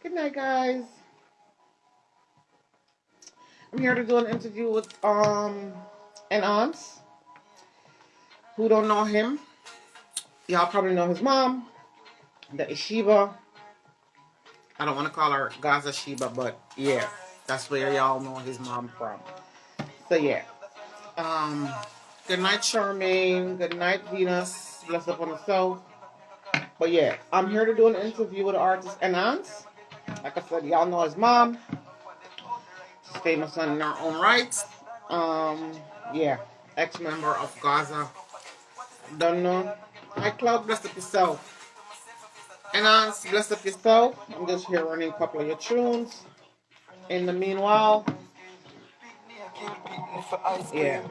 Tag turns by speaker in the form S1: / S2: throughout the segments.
S1: Good night, guys. I'm here to do an interview with an aunt who don't know him. Y'all probably know his mom, that is Sheba. I don't want to call her Gaza Sheba, but yeah, that's where y'all know his mom from. So yeah. Um, good night, Charmaine. Good night, Venus. Bless up on the soul. But yeah, I'm here to do an interview with artist and aunts. Like I said, y'all know his mom. She's famous in her own rights. Um, yeah, ex-member of Gaza. Don't know. Hi, Cloud. Bless up yourself. And aunts, bless up yourself. I'm just here running a couple of your tunes. In the meanwhile, yeah.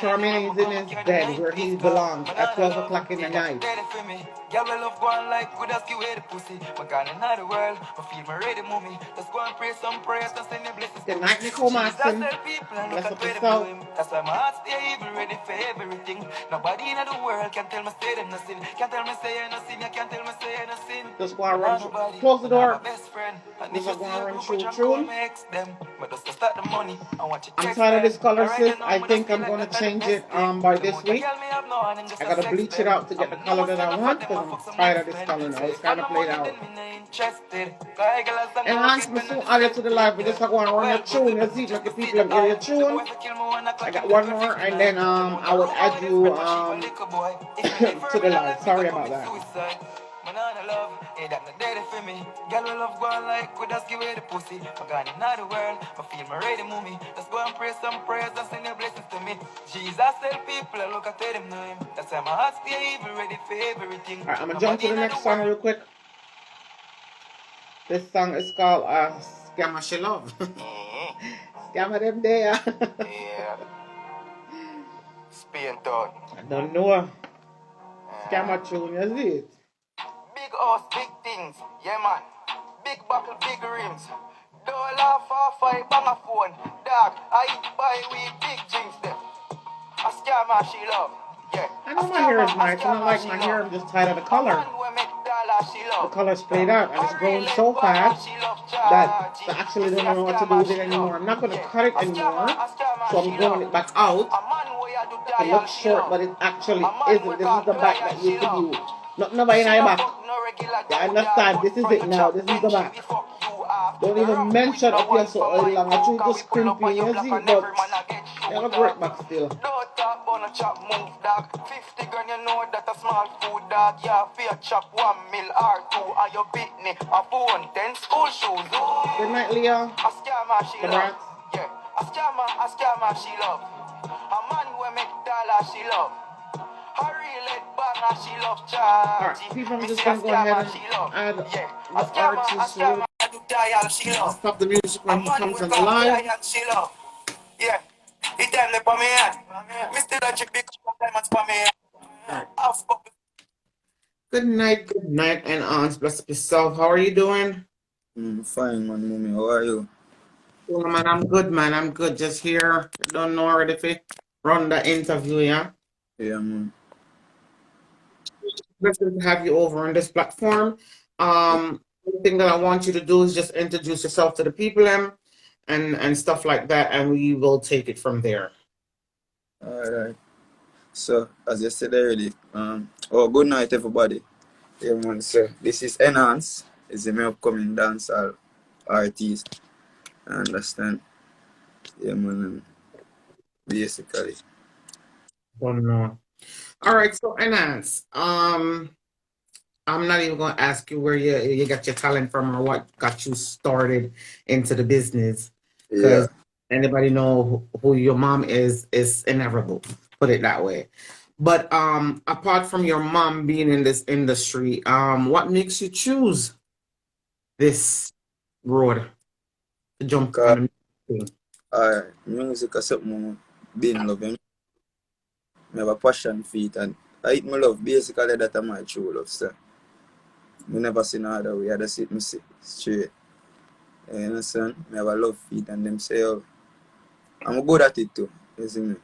S1: Charmaine is in his bed where he belongs at 12 o'clock in the night. Girl, we love going like good as you the pussy. My God, in the world, I feel my ready, mommy. Let's go and pray some prayers and send your blessings. Good night, Nicole Matson. Bless up yourself. That's why my heart stay evil, ready for everything. Nobody in the world can tell me say them nothing. Can't tell me say nothing. You can't tell me say nothing. Just go and run through. Close the door. Just go and run through. I'm tired of this color, sis. I think I'm going to change it by this week. I got to bleach it out to get the color that I want because I'm tired of this color now. It's kind of played out. Enhance me soon add it to the live. We just going to run your tune. You see, like the people hear your tune. I got one more and then I would add you to the live. Sorry about that. Banana love, hey, that not dead for me. Girl, we love going like we just give away the pussy. I'm gone in the world, I feel my ready, mommy. Let's go and pray some prayers and send your blessings to me. Jesus tell people, I look at them know him. That's why my heart stay evil, ready for everything. Alright, I'm gonna jump to the next song real quick. This song is called Scammer She Love. Scammer them there. Yeah. Spain thought. I don't know. Scammer tune, you see it? Big house, big things, yeah man. Big buckle, big rims. Don't laugh off, I bang a phone. Dog, I eat buy we big drinks them. A scammer she love, yeah. I know my hair is nice, and I like my hair, I'm just tired of the color. The color's played out, and it's growing so fast that I actually don't know what to do with it anymore. I'm not going to cut it anymore, so I'm growing it back out. It looks short, but it actually isn't. This is the back that used to be. Nobody in your back. Yeah, I understand. This is it now. This is the back. Don't even mention up here so long. I should just crimpy, you see, but you have a great back still. Don't talk about a chop move, dog. 50 grand, you know that a small food, dog. Yeah, fear chop 1 mil or 2, and you beat me a phone, 10 school shoes. Good night, Leo. A scammer, she love. Yeah, a scammer, she love. A man who make dollar, she love. Alright, people, I'm just gonna go ahead and add the artist real. I'll stop the music when he comes on the live. Yeah, he damn it for me. Mr. Logic, big diamonds for me. Good night, and aunts. Bless up yourself. How are you doing?
S2: Fine, man, mommy. How are you?
S1: Well, man, I'm good, man. I'm good. Just here. Don't know already if it run the interview, yeah?
S2: Yeah, man.
S1: Blessed to have you over on this platform. The thing that I want you to do is just introduce yourself to the people and stuff like that, and we will take it from there.
S2: All right. So, as I said already, good night, everybody. Yeah, man. So, this is Enhance. It's an upcoming dancehall artist. I understand. Yeah, man. Basically.
S1: Don't know. All right, so Enas, I'm not even going to ask you where you got your talent from or what got you started into the business, because anybody know who your mom is inevitable. Put it that way. But apart from your mom being in this industry, what makes you choose this road to jump on the thing?
S2: Music is something I've been loving. I have a passion for it, and I eat my love. Basically, that's my true love, sir. I never see no other way. I just sit me straight. You understand? I have a love for it, and them say, oh, I'm good at it too. You see me?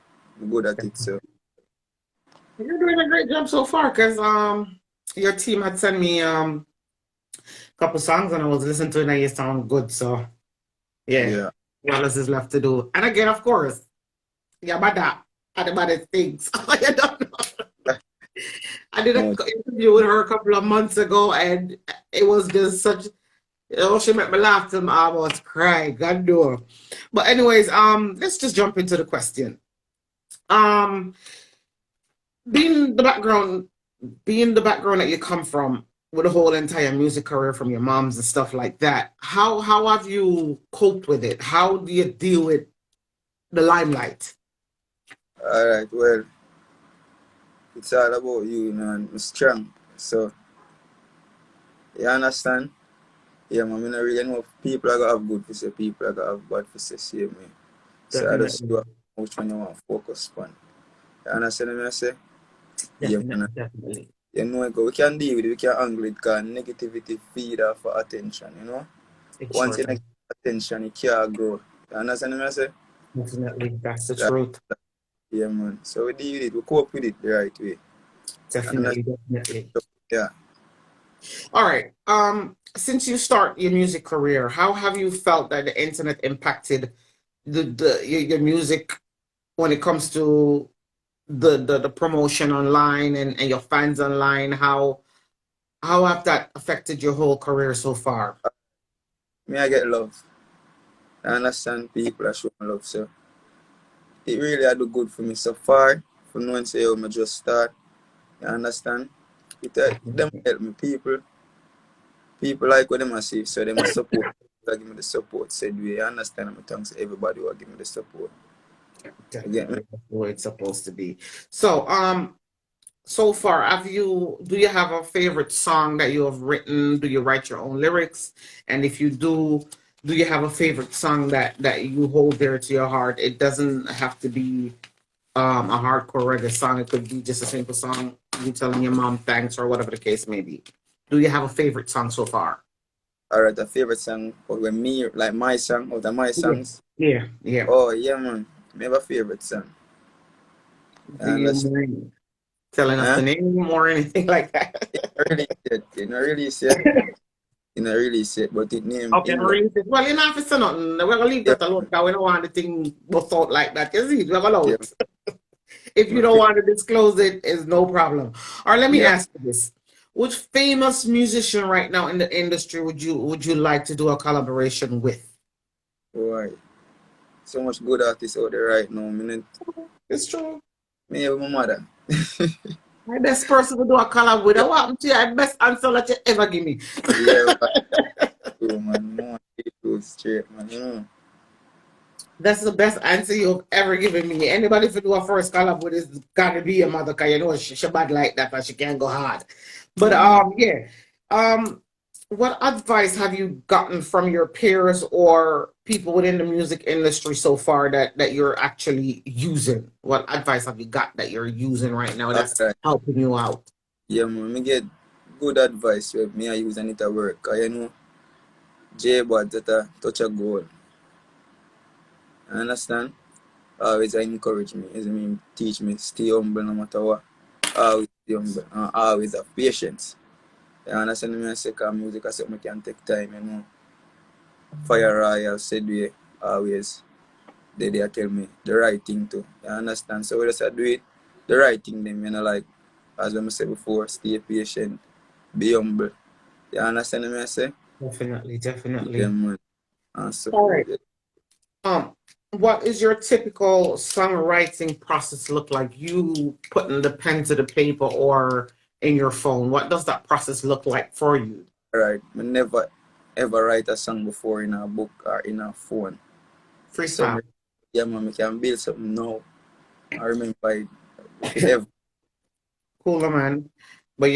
S2: I'm good at it, so.
S1: You're doing a great job so far, because your team had sent me couple songs and I was listening to it and you sound good. So yeah,
S2: Yeah.
S1: what else is left to do? And again, of course, yeah, but that and the baddest things. I don't know. I did an
S2: No,
S1: interview with her a couple of months ago, and it was just such. She made me laugh till I almost cried. God know. But anyways, let's just jump into the question. Um, being the background, being the background that you come from, with the whole entire music career from your moms and stuff like that, how have you coped with it? How do you deal with the limelight?
S2: all right. Well, it's all about you, and I'm strong. So you understand? Yeah, man. I don't really know if people are gonna have good for say, people are gonna have bad for say, same way. So I just do
S1: Definitely,
S2: which one you want to focus on. You understand what I say? Yeah, man.
S1: definitely, definitely.
S2: You know, we can deal with it, we can angle it, because negativity feed off of attention, you know?
S1: It
S2: Once
S1: sure
S2: you
S1: does.
S2: get attention, it can't grow. You understand what I say?
S1: Definitely, that's the
S2: That,
S1: truth.
S2: yeah, man. So we deal with it, we cope with it the right way. And that's,
S1: Definitely, definitely.
S2: yeah.
S1: All right. Since you start your music career, how have you felt that the internet impacted your music when it comes to the promotion online and your fans online? How have that affected your whole career so far?
S2: Me, I get love. I understand people are showing love, so it really had do good for me so far. For knowing say, oh, I just start. You understand? It them
S1: Definitely,
S2: help me. People like what them I see, so they must support. They give me the support. Said we understand. I'm thanks to everybody who give me the support. You get me?
S1: definitely. That's the way it's supposed to be. So, so far, do you have a favorite song that you have written? Do you write your own lyrics? And if you do you have a favorite song that you hold dear to your heart? It doesn't have to be a hardcore reggae song. It could be just a simple song, you telling your mom thanks or whatever the case may be. Do you have a favorite song so far?
S2: Alright, a favorite song or when me like my song or the my
S1: Yeah,
S2: songs.
S1: yeah, yeah.
S2: Oh yeah, man. Me have a favorite song.
S1: Do you
S2: That's
S1: mind telling us the
S2: huh?
S1: name or anything like
S2: It
S1: that?
S2: not really said. It not really said. It not really said, but it name
S1: Okay,
S2: in
S1: no
S2: love.
S1: really. Well, you know, if it's nothing, we're gonna leave
S2: Yeah,
S1: that alone because we don't want the thing bust out like that. You see, we're gonna allow
S2: yeah,
S1: it. If you
S2: my
S1: don't
S2: favorite.
S1: want to disclose it, it's no problem. Or let me
S2: Yeah,
S1: ask you this: which famous musician right now in the industry would you like to do a collaboration with?
S2: boy. So much good artists out there right now.
S1: It's true.
S2: Me have my mother.
S1: My best person to do a collab with.
S2: Yeah,
S1: I want to your best answer that you ever give me.
S2: yeah, true, man. No one people straight, man. You know.
S1: That's the best answer you've ever given me. Anybody who do a first collab with is gotta be a mother, cause you know she bad like that, and she can't go hard. But
S2: Yeah, man.
S1: yeah. Um, what advice have you gotten from your peers or people within the music industry so far that you're actually using? What advice have you got that you're using right now that's
S2: Alright.
S1: helping you out?
S2: Yeah, man. Me get good advice with me. I use and it at work. Cause you know, J-Bud that a touch a goal. I understand? Always encourage me. As I mean, teach me stay humble no matter what. Always stay humble. And always have patience. You understand me? I say, cause music is something can take time, you know. Fire Royal said we always they tell me the right thing too. You understand? So we just do it the right thing them, you know, like as I said before, stay patient, be humble. You understand me I say?
S1: Definitely,
S2: Yeah,
S1: definitely.
S2: man. And
S1: All right.
S2: support it.
S1: Um, what is your typical songwriting process look like? You putting the pen to the paper or in your phone? What does that process look like for you?
S2: Alright. I never ever write a song before in a book or in a phone. So
S1: Freestyle.
S2: yeah man, we can build something now. I remember it with every
S1: Cooler man. But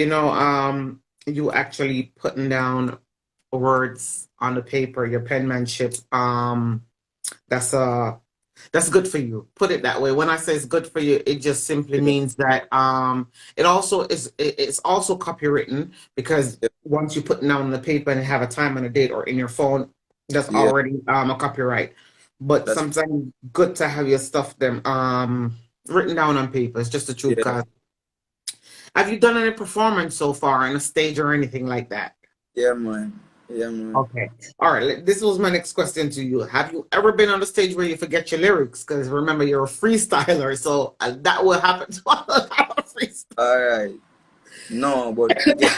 S1: you actually putting down words on the paper, your penmanship. That's that's good for you. Put it that way. When I say it's good for you, it just simply
S2: yeah,
S1: means that it's also copywritten because
S2: yeah,
S1: once you put it down on the paper and have a time and a date or in your phone, that's
S2: yeah,
S1: already a copyright. But
S2: that's
S1: sometimes good to have your stuff them written down on paper. It's just the truth,
S2: yeah.
S1: guys. Have you done any performance so far on a stage or anything like that?
S2: Yeah, man. Yeah, man.
S1: Okay. All right. This was my next question to you. Have you ever been on a stage where you forget your lyrics? Because remember, you're a freestyler, so that will happen to a lot of
S2: All right. No, but we get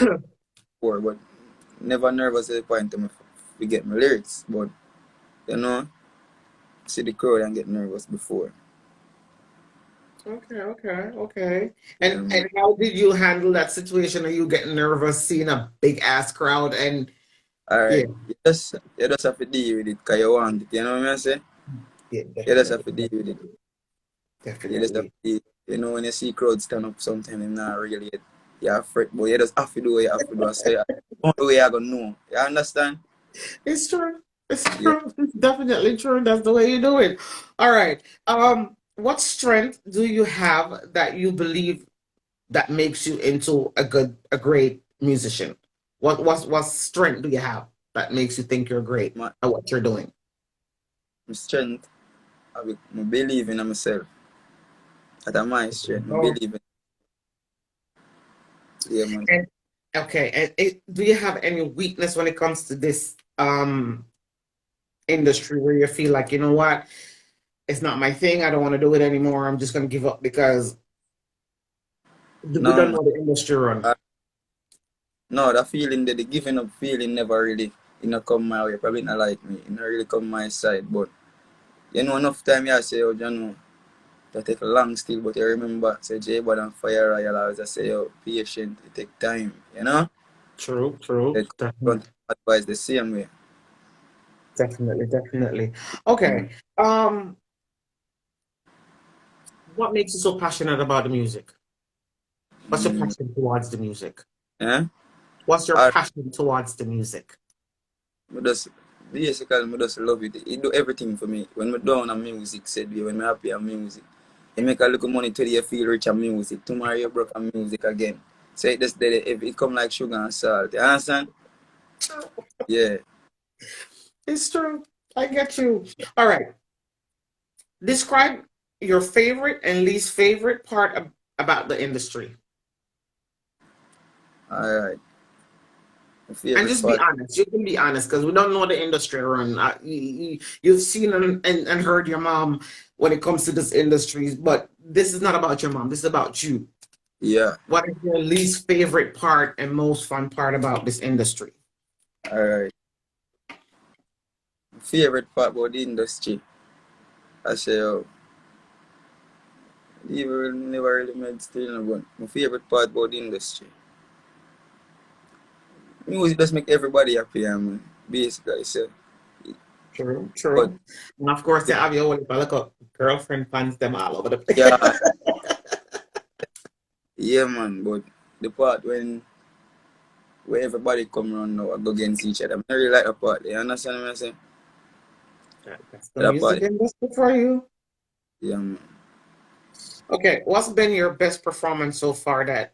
S2: before, but never nervous at the point to me we get my lyrics. But you know, see the crowd and get nervous before.
S1: Okay.
S2: Yeah, man.
S1: And how did you handle that situation? Are you getting nervous seeing a big ass crowd? And
S2: All
S1: yeah,
S2: right. You just have to deal with it because you want it. You know what I say?
S1: yeah,
S2: You just have
S1: definitely,
S2: to deal with it. You just have
S1: definitely.
S2: to deal. You know when you see crowd stand up sometimes and not really you're afraid, but you just have to do what you have to do. I say the only way I gonna know. You understand?
S1: It's true. It's
S2: Yeah.
S1: true. It's definitely true. That's the way you do it. All right. What strength do you have that you believe that makes you into a great musician? What strength do you have that makes you think you're great
S2: My,
S1: at what you're doing?
S2: my strength, I believe in myself. That's my strength. I
S1: Oh.
S2: believe in yeah, man.
S1: And okay, and do you have any weakness when it comes to this industry where you feel like, you know what, it's not my thing, I don't want to do it anymore, I'm just gonna give up because we
S2: No,
S1: don't
S2: man.
S1: know the industry run.
S2: No, that feeling, the giving up feeling never really, come my way. Probably not like me. It not really come my side. But, enough time you say, oh, that take a long still. But you remember, say, J Bud and Fire Royal always I say, oh, patient, it take time.
S1: True.
S2: They don't advise the same way.
S1: Definitely.
S2: Mm.
S1: Okay. What makes you so passionate about the music? What's your
S2: Mm.
S1: passion towards the music?
S2: Yeah?
S1: What's your
S2: I,
S1: passion towards the music?
S2: I just, basically, I just love it. It do everything for me. When I'm down on music, said we, when I'm happy on music. You make a little money today, you feel rich on music. Tomorrow you broke on music again. So it just if it come like sugar and salt. You understand? Yeah.
S1: It's true. I get you. All right. Describe your favorite and least favorite part about the industry.
S2: Alright. My
S1: And
S2: favorite
S1: just be
S2: part.
S1: honest. You can be honest because we don't know the industry run. You've seen and heard your mom when it comes to this industry, but this is not about your mom. This is about you.
S2: Yeah.
S1: What is your least favorite part and most fun part about this industry?
S2: Alright. My favorite part about the industry. I say never really made still but my favorite part about the industry. Music just make everybody happy, man. Basically, so but
S1: True. And of course, you have your own look up girlfriend fans them all over the place.
S2: yeah, yeah man, but the part when where everybody come around now and go against each other. I really like that part. You understand what I'm saying?
S1: That's the
S2: That part,
S1: music industry for you.
S2: yeah, man.
S1: Okay, what's been your best performance so far that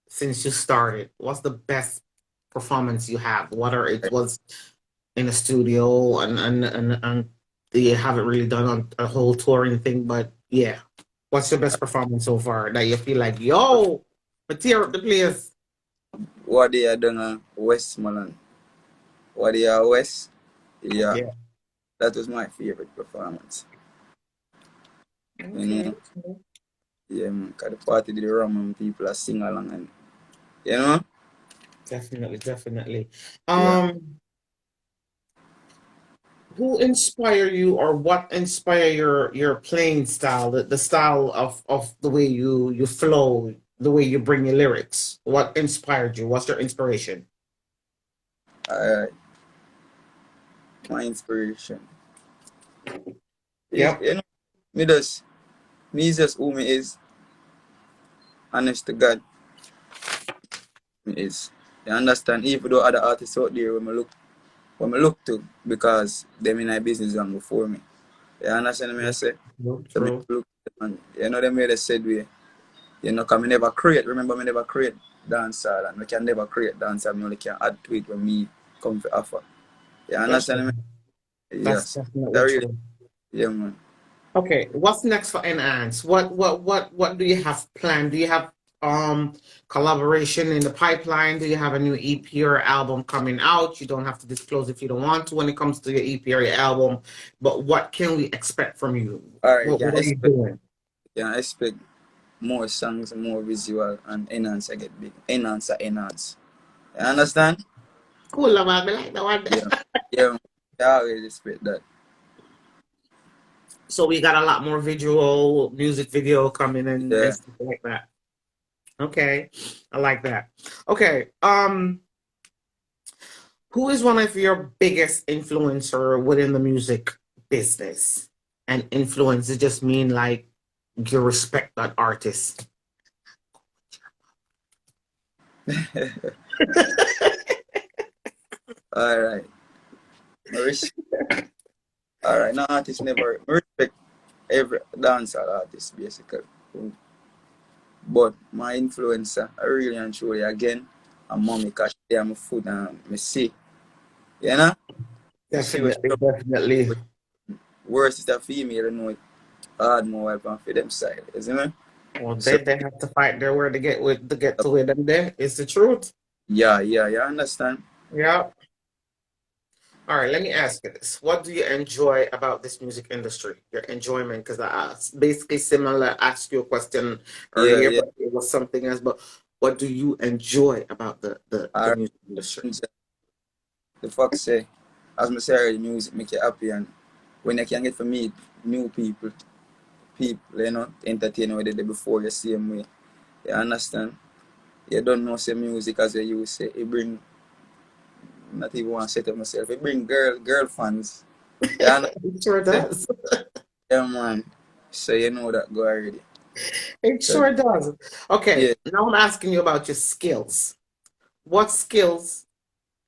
S1: since you started? What's the best performance you have? Whether it was in a studio and you haven't really done a whole touring thing, but yeah. What's your best performance so far that you feel like, yo, but tear up the place?
S2: What they are done Westmoreland. What they are West, yeah,
S1: Yeah.
S2: that was my favorite performance. You
S1: Okay.
S2: know, yeah, man. Cause the party did the rum and people are sing along and you know,
S1: Definitely.
S2: yeah.
S1: Who inspire you or what inspire your playing style, the style of the way you flow, the way you bring your lyrics? What inspired you? What's your inspiration?
S2: Alright, my inspiration is
S1: Yep.
S2: me just just who me is, honest to God, me is. You understand? Even though other artists out there when I look to because them in my business long before me. You understand me I say? So me
S1: True.
S2: look and them way they said we cause me never create. Remember me never create dancehall and we can never create dancehall, me only can add to it when me come for offer. You
S1: That's true.
S2: understand me?
S1: That's
S2: Yes. That
S1: definitely
S2: really
S1: true.
S2: yeah man.
S1: Okay, what's next for Enhance? What do you have planned? Do you have collaboration in the pipeline? Do you have a new EP or album coming out? You don't have to disclose if you don't want to when it comes to your EP or your album, but what can we expect from you?
S2: All right,
S1: What are you doing?
S2: I expect more songs, more visual, and enhance. I get big. Enhance. You understand?
S1: Cool, man. I like that one.
S2: Yeah. Yeah. I always expect that.
S1: So we got a lot more visual music video coming in
S2: Yeah.
S1: and stuff like that. Okay. I like that. Okay. Who is one of your biggest influencer within the music business? And influence, it just mean like you respect that artist.
S2: All right. All right. No artist never I respect every dancehall artist basically. But my influencer, I really and truly again, I'm mommy because she am food and me see. You know? Me see what
S1: Definitely, definitely.
S2: worse is a female, you know, it hard more weapon for them side. You see me?
S1: Well,
S2: So
S1: they have to fight their way to get to where them there. It's the truth.
S2: yeah, you understand?
S1: Yeah. All right, let me ask you this. What do you enjoy about this music industry? Your enjoyment, because I asked basically similar, asked you a question
S2: Yeah,
S1: earlier,
S2: yeah.
S1: but it was something else. But what do you enjoy about the
S2: All
S1: music industry?
S2: right. The fuck say, as I say earlier, music make you happy and when you can get to meet new people, you know, entertain what they did before you see them way. You understand? You don't know say music as you say, it bring not even want to set up myself, it bring girl fans. You understand?
S1: It sure does.
S2: Yeah man. So you know that go already.
S1: It
S2: So
S1: sure does. Okay,
S2: yeah,
S1: now I'm asking you about your skills. What skills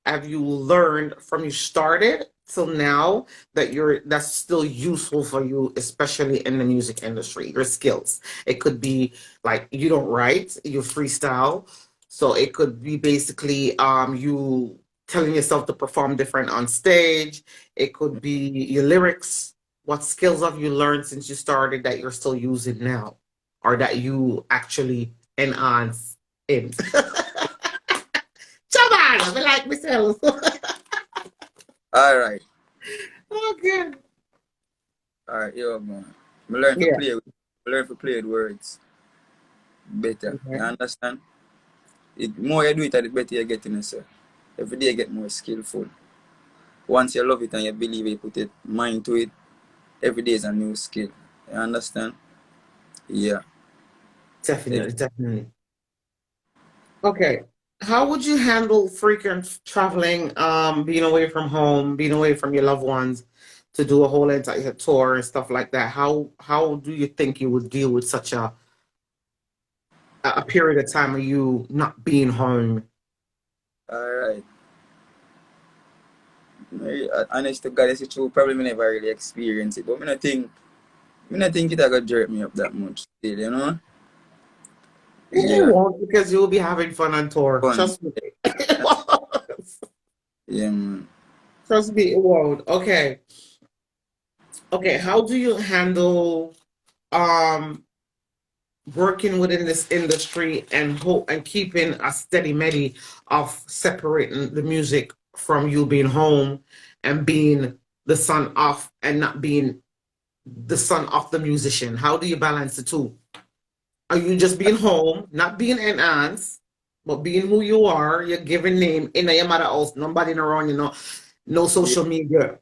S1: have you learned from you started till now that that's still useful for you, especially in the music industry? Your skills. It could be like you don't write, you freestyle. So it could be basically you telling yourself to perform different on stage. It could be your lyrics. What skills have you learned since you started that you're still using now? Or that you actually enhance in? Come on, I like myself.
S2: alright.
S1: Okay.
S2: Alright, yo man.
S1: Yeah.
S2: I learn to play with words better. You
S1: Okay.
S2: understand? It more you do it, the better you get in yourself. Every day you get more skillful. Once you love it and you believe it, put it mind to it, every day is a new skill. You understand? Yeah.
S1: Definitely, definitely. Okay. How would you handle frequent traveling, being away from home, being away from your loved ones to do a whole entire tour and stuff like that? How do you think you would deal with such a period of time of you not being home?
S2: Alright. Honest to God, it's true. Probably me never really experience it, but me not think it gonna jerk me up that much still, you know?
S1: It
S2: Yeah.
S1: won't because you will be having fun on tour.
S2: Fun.
S1: Trust me. It won't.
S2: Yeah, man.
S1: Trust me, it won't. Okay. Okay. How do you handle um working within this industry and hope and keeping a steady medley of separating the music from you being home and being the son of and not being the son of the musician? How do you balance the two? Are you just being home, not being enhanced, but being who you are? You're giving name in your mother house, nobody around, no
S2: Yeah.
S1: social media.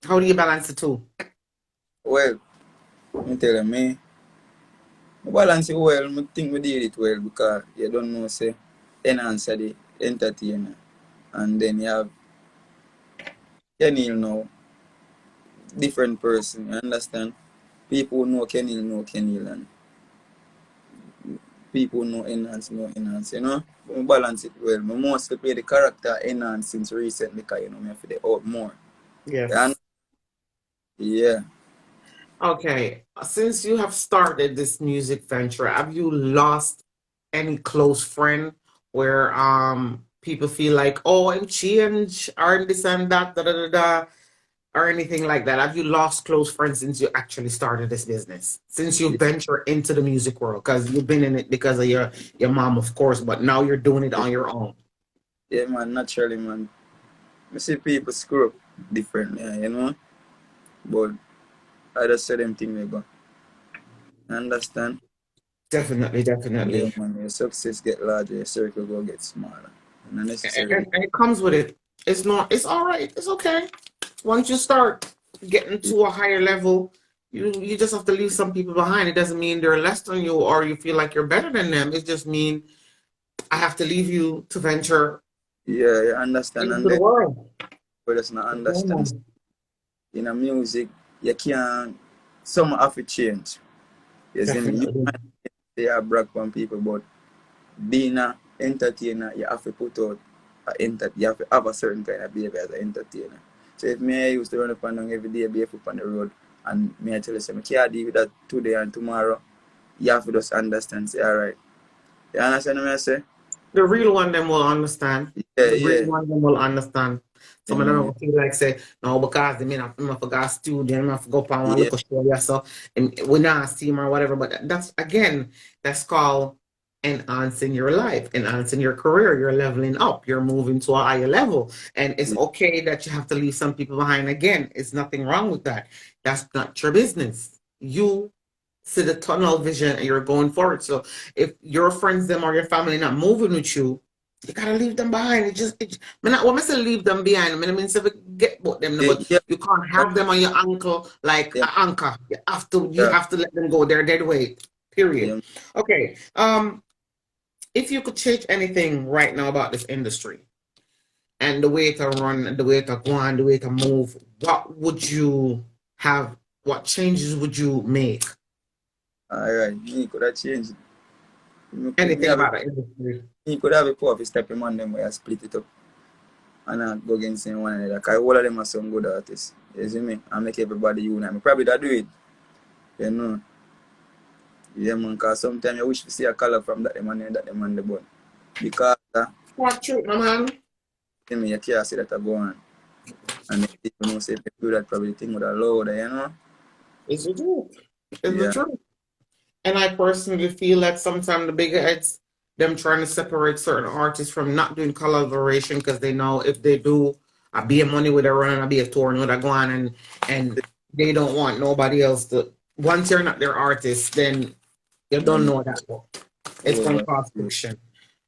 S1: How do you balance the two?
S2: Well, me tell you, me balance it well. Me think we did it well because you don't know, say, enhance the entertainer. And then you have Kenny now, different person, you understand? People know Kenny and people know enhance, you know? But me balance it well. Me mostly play the character enhance since recently because you know me have to the out more. And
S1: Yes.
S2: yeah.
S1: Okay. Since you have started this music venture, have you lost any close friend where people feel like, oh, I'm changed or this and that, da da da da.
S3: or anything like that? Have you lost close friends since you actually started this business? Since you venture into the music world, because you've been in it because of your mom, of course, but now you're doing it on your own.
S2: Yeah, man, naturally, man. I see people screw up differently, you know? But I just say them thing they go. Understand?
S3: Definitely,
S2: Yeah,
S3: definitely.
S2: man. Your success get larger, your circle go get smaller. Not necessarily.
S3: And it comes with it. It's not. It's all right. It's okay. Once you start getting to a higher level, you just have to leave some people behind. It doesn't mean they're less than you or you feel like you're better than them. It just mean I have to leave you to venture
S2: Yeah, you understand.
S3: into
S2: And
S3: the
S2: then,
S3: world.
S2: but it's not
S3: Yeah,
S2: understand.
S3: man.
S2: In a music, you can't, some have to change. You see me? You
S3: Definitely.
S2: might say I brag on people, but being an entertainer, you have to put out you have to have a certain kind of behavior as an entertainer. So if me I used to run up and down every day, barefoot on the road, and me I tell you, say, I can't deal with that today and tomorrow, you have to just understand, say, all right. You understand what I say?
S3: The real one them will understand.
S2: Yeah,
S3: The real
S2: yeah.
S3: one them will understand.
S2: You
S3: Some of them
S2: know,
S3: will feel like say, no, because they mean I forgot studio, I forgot on one
S2: yeah,
S3: little show, yeah, so and we not see him or whatever. But that's again, that's called enhancing your life, enhancing your career. You're leveling up, you're moving to a higher level. And it's
S2: yeah,
S3: okay that you have to leave some people behind. Again, it's nothing wrong with that. That's not your business. You see the tunnel vision and you're going forward. So if your friends them or your family not moving with you, you gotta leave them behind. Me not when I say leave them behind, I mean say get about them,
S2: yeah,
S3: but
S2: yeah,
S3: you can't have them on your ankle like
S2: yeah,
S3: an anchor. You
S2: yeah,
S3: have to let them go. They're dead weight. Period.
S2: yeah.
S3: Okay. If you could change anything right now about this industry and the way to run, the way to go on, the way to move, what would you have? What changes would you make?
S2: All right, me could have changed. Me
S3: Anything
S2: have a,
S3: about the industry?
S2: me could have a poor step in on them where I split it up and I go against one another. Because all of them are some good artists. You see me? I make everybody unite. Me probably that do it. You know? Yeah, man, because sometimes you wish to see a color from that them and that them and the bun. Because,
S3: What truth, my man?
S2: see me, you can't see that I go on. And then people know say if they do that, probably the thing would have lower, you know?
S3: It's the truth. It's the
S2: Yeah,
S3: truth. And I personally feel that sometimes the bigger heads, them trying to separate certain artists from not doing collaboration because they know if they do, I be a money with a run, I be a tour with a go on, and they don't want nobody else to. Once you're not their artist, then you don't
S2: then
S3: know that one. It's going to
S2: over.
S3: cause friction.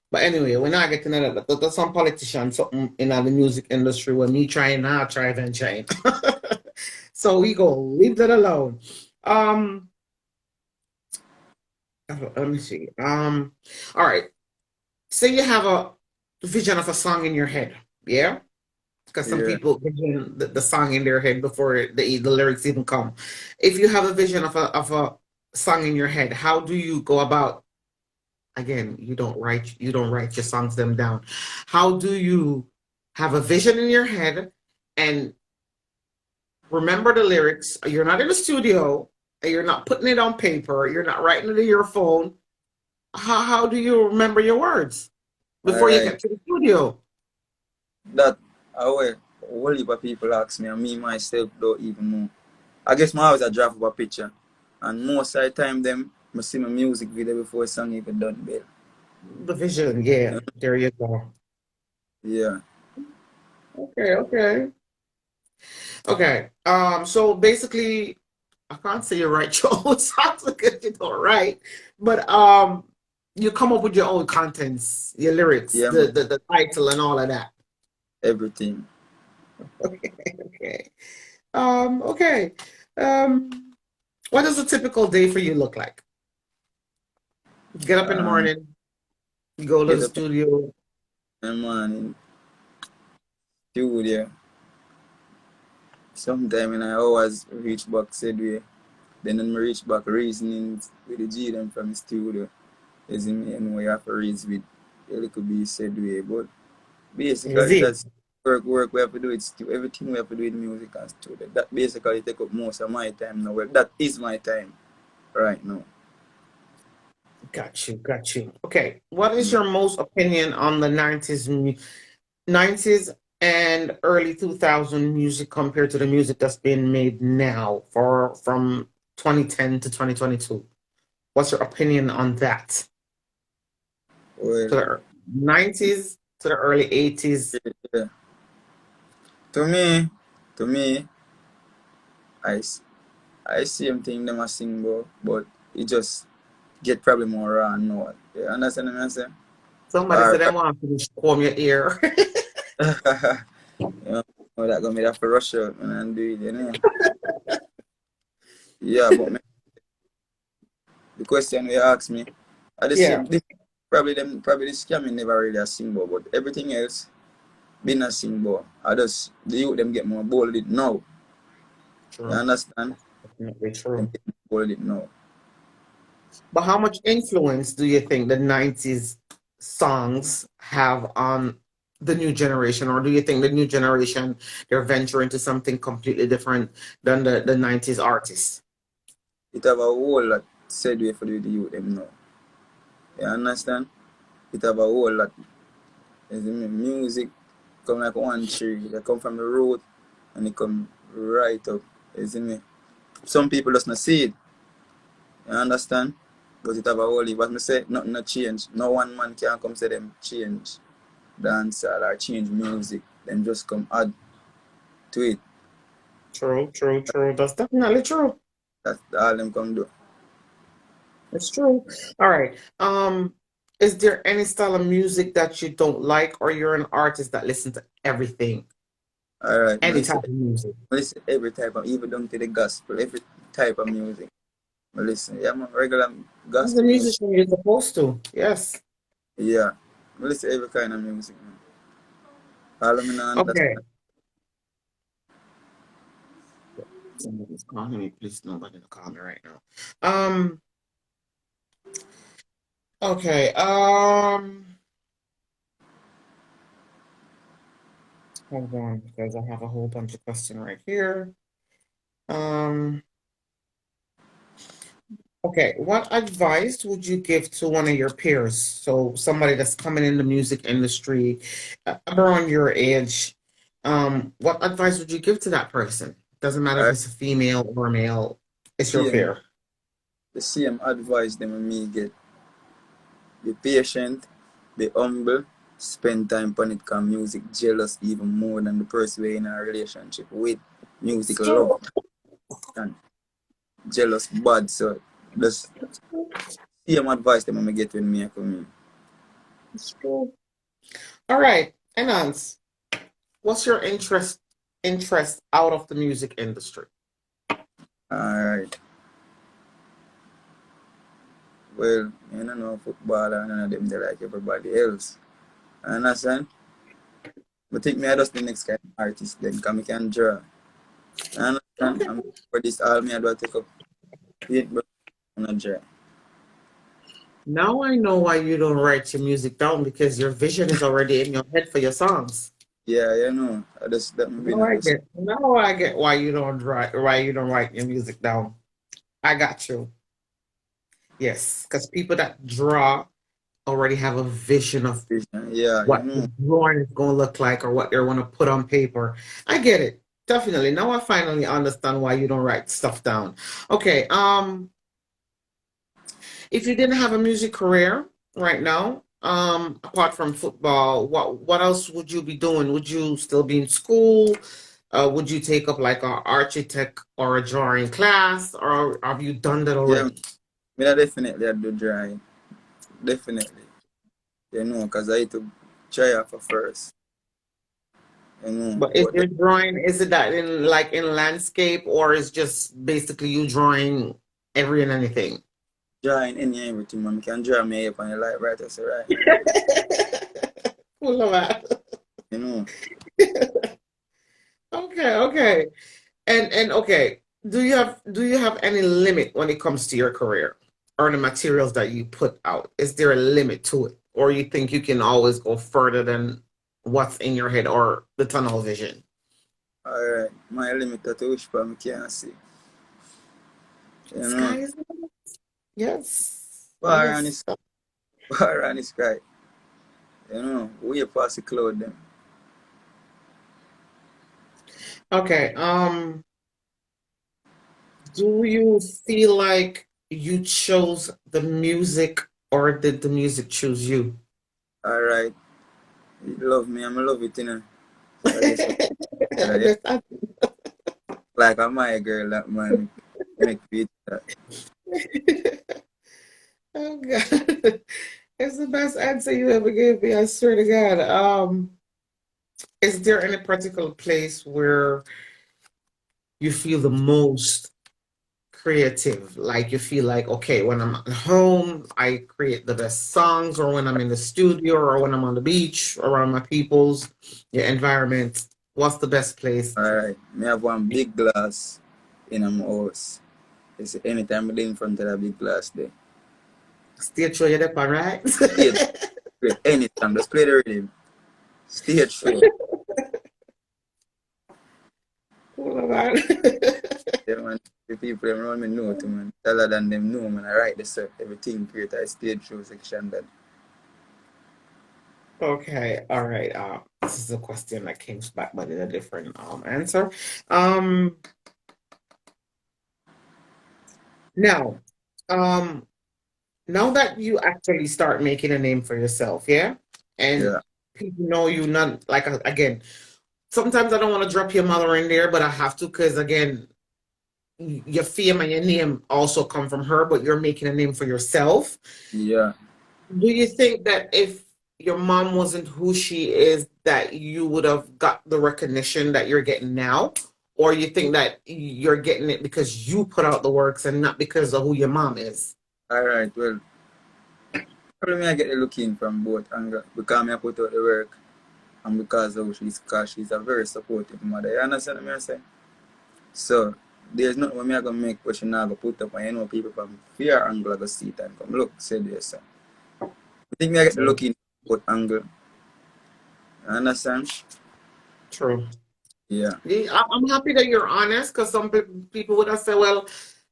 S3: But anyway, we're not getting into that. But there's some politicians something in the music industry where me trying now, try and trying. So we go leave that alone. Um, let me see. All right. Say you have a vision of a song in your head, yeah? Because some
S2: Yeah.
S3: people vision the song in their head before the lyrics even come. If you have a vision of a song in your head, how do you go about? Again, you don't write your songs them down. How do you have a vision in your head and remember the lyrics? You're not in the studio, and you're not putting it on paper, you're not writing it in your phone. How do you remember your words
S2: All
S3: before you
S2: right.
S3: get to the studio?
S2: That, a whole heap of people ask me, and me myself don't even know. I guess my always a draft of a picture. And most of the time, them, I see my music video before the song even done, babe.
S3: The vision, yeah. There you go.
S2: Yeah.
S3: Okay, okay. Okay. So basically, I can't say you write your own songs because you don't write, but you come up with your own contents, your lyrics,
S2: Yeah, man.
S3: the title and all of that.
S2: Everything.
S3: Okay, okay. Okay. Um, what does a typical day for you look like? Get up in the
S2: Um,
S3: morning, you go to
S2: get
S3: the
S2: up
S3: studio.
S2: in the morning, studio. Sometime when I always reach back said way. Then when I reach back reasoning with the G them from the studio. Is in me and we have to reason with a little bit said way. But
S3: Is
S2: basically
S3: it?
S2: that's work we have to do it everything we have to do with music and studio. That basically take up most of my time now. Well, that is my time right now.
S3: Got you, got you. Okay. What is
S2: Yeah.
S3: your most opinion on the 90s and early 2000 music compared to the music that's being made now for from 2010 to 2022? What's your opinion on that? To
S2: Well,
S3: the 90s to the early 80s?
S2: yeah. To me, to me, I, s- I same thing them a sing about, but it just get probably more raw and know. You understand what I'm saying?
S3: Somebody
S2: Or
S3: said they want to comb your ear.
S2: you know, that gonna be that for rush out and do it, you know. Yeah, but me, the question you ask me, I the
S3: Yeah,
S2: same thing. Probably the scamming never really a sing about, but everything else been a sing about. I just the youth them get more bolded now. You
S3: true.
S2: understand?
S3: Definitely
S2: Them
S3: true.
S2: get more bolded now.
S3: But how much influence do you think the 90s songs have on the new generation? Or do you think the new generation, they're venturing into something completely different than the 90s artists?
S2: It have a whole lot said way for the youth them now. You understand? It have a whole lot. You see me? Music come like one tree. They come from the road and it come right up. You see me? Some people just not see it. You understand? But it have a whole heap. But me say nothing not change. No one man can come say them change dancehall or change music. Them just come add to it.
S3: True, true, true. That's definitely true.
S2: That's all them come do.
S3: It's true. All right. Is there any style of music that you don't like, or you're an artist that listen to everything,
S2: Alright,
S3: any type of music?
S2: I listen every type of even down to the gospel, every type of music. I listen. Yeah, man, regular
S3: As a
S2: gospel music.
S3: musician, you're supposed to. Yes.
S2: Yeah. I listen every kind of music, man. All of me not
S3: Okay.
S2: understand.
S3: Somebody's calling me. Please, nobody to call me right now. Um. Okay. Hold on, because I have a whole bunch of questions right here. Um. Okay. What advice would you give to one of your peers? So somebody that's coming in the music industry, around your age. What advice would you give to that person? Doesn't matter if
S2: Alright.
S3: it's a female or a male. It's your
S2: Same,
S3: peer.
S2: the same advice them and me get. Be patient, be humble, spend time on it cause music jealous even more than the person we're in a relationship with. Music
S3: It's
S2: love
S3: true.
S2: and jealous bad. So just
S3: It's true.
S2: same advice them and me get when me come in.
S3: It's true. All right, Enance, what's your interest out of the music industry?
S2: Alright. Well, I don't know football and none of them they like everybody else. Understand? But think me I just the next kind of artist then cause me can draw. Understand?
S3: Okay.
S2: I'm for this all me I do take up paintbrush and a draw.
S3: Now I know why you don't write your music down because your vision is already in your head for your songs.
S2: Yeah, you know. I just that me been
S3: Now
S2: I
S3: I
S2: just
S3: get. Now I get why you don't write your music down. I got you. Yes, because people that draw already have a vision of
S2: vision. Yeah, you
S3: what the
S2: know.
S3: drawing is going to look like or what they want to put on paper. I get it. Definitely. Now I finally understand why you don't write stuff down. Okay. If you didn't have a music career right now, apart from football, what else would you be doing? Would you still be in school? Would you take up like an architect or a drawing class, or have you done that
S2: Yeah,
S3: already?
S2: me I definitely I do drawing. Definitely. You know, because I had to try off at first. You know.
S3: But is
S2: But the
S3: your drawing, is it that in like in landscape, or is just basically you drawing every and anything?
S2: drawing any everything, man. I can draw me up on your light right, I say right.
S3: Full of that.
S2: You know.
S3: Okay, okay. And okay, do you have any limit when it comes to your career or the materials that you put out? Is there a limit to it? Or you think you can always go further than what's in your head or the tunnel vision?
S2: Alright. My limit to which part I can't see. You know.
S3: Sky is the limit. Yes.
S2: Bar on
S3: Yes.
S2: his bar on his sky. You know. Way past the cloud them.
S3: Okay. Do you feel like you chose the music or did the music choose you?
S2: Alright. You love me, I'm love it, you know. So I guess yeah.
S3: Understand?
S2: Like I'm my girl that man make beat that.
S3: Oh God. It's the best answer you ever gave me, I swear to God. Is there any particular place where you feel the most creative? Like you feel like, okay, when I'm at home, I create the best songs, or when I'm in the studio, or when I'm on the beach, around my peoples, your environment. What's the best place?
S2: Alright. Me have one big glass in my house. It's anytime I in front of that big glass there.
S3: Stage show you there, right?
S2: Stage great anytime. Just play the rhythm. Stage show.
S3: Cool, man.
S2: Yeah, man. The people around me know to man. Taller than them know man. I write this everything create a stage show section that.
S3: Okay, all right. This is a question that came back, but in a different answer. Um, now, um, now that you actually start making a name for yourself, yeah, and
S2: Yeah.
S3: people know you, not like again. Sometimes I don't want to drop your mother in there, but I have to because again, your fame and your name also come from her, but you're making a name for yourself.
S2: Yeah.
S3: Do you think that if your mom wasn't who she is, that you would have got the recognition that you're getting now? Or you think that you're getting it because you put out the works and not because of who your mom is?
S2: Alright, well, probably me I get the looking from both angles because me I put out the work and because she's a very supportive mother. You understand what I'm saying? So there's nothing me I gonna make but she not gonna put up and you know people from fear angle are gonna see it and come look, say this. I think me I get the
S3: True.
S2: looking both angle. You understand?
S3: True.
S2: Yeah.
S3: Yeah, I'm happy that you're honest because some people would have said, well,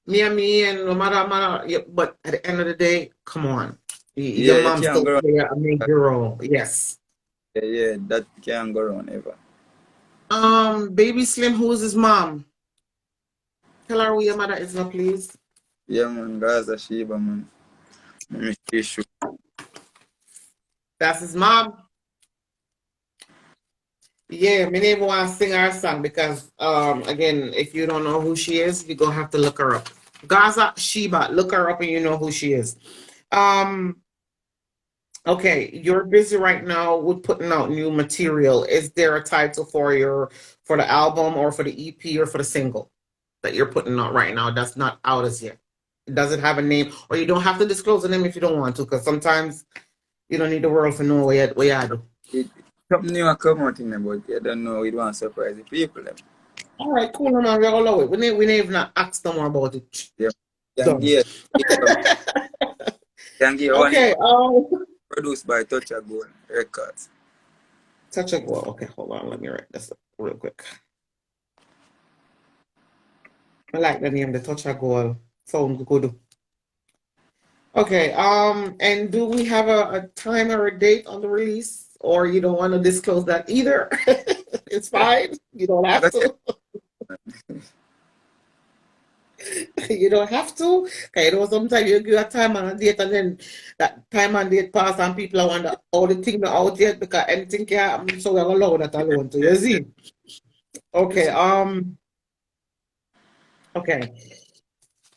S3: me and no matter, yeah, but at the end of the day, come on.
S2: Yeah,
S3: Your
S2: you
S3: mom
S2: can't
S3: still
S2: go wrong.
S3: play a major role. Yes.
S2: Yeah, yeah, that can't go wrong ever.
S3: Baby Slim, who's his mom? Tell her who your mother is now, please.
S2: Yeah man, Gaza Shiba man. Let me issue.
S3: That's his mom. Yeah, me name want to sing our song because again, if you don't know who she is, you're gonna have to look her up. Gaza Sheba, look her up and you know who she is. Um, okay, you're busy right now with putting out new material. Is there a title for the album or for the EP or for the single that you're putting out right now that's not out as yet? Does it have a name? Or you don't have to disclose the name if you don't want to, because sometimes you don't need the world to know what you do.
S2: Something new will come out in there, but you don't know it won't surprise the people. Them.
S3: All right, cool, no man. We're all over it. We need even ask them more about it.
S2: Yeah. Can
S3: Done.
S2: give, can give one
S3: Okay.
S2: produced by Touch a Gold Records.
S3: Touch a well. Okay, hold on. Let me write this up real quick. I like the name, the Touch a Goal. Sound good. Okay. And do we have a time or a date on the release, or you don't want to disclose that either? It's fine. You don't have
S2: That's it.
S3: to. You don't have to. Okay, you know, sometimes you give a time and a date, and then that time and date pass, and people are wonder, oh, the thing not out yet because anything can happen. So we're allow that alone. So you see. Okay. Okay.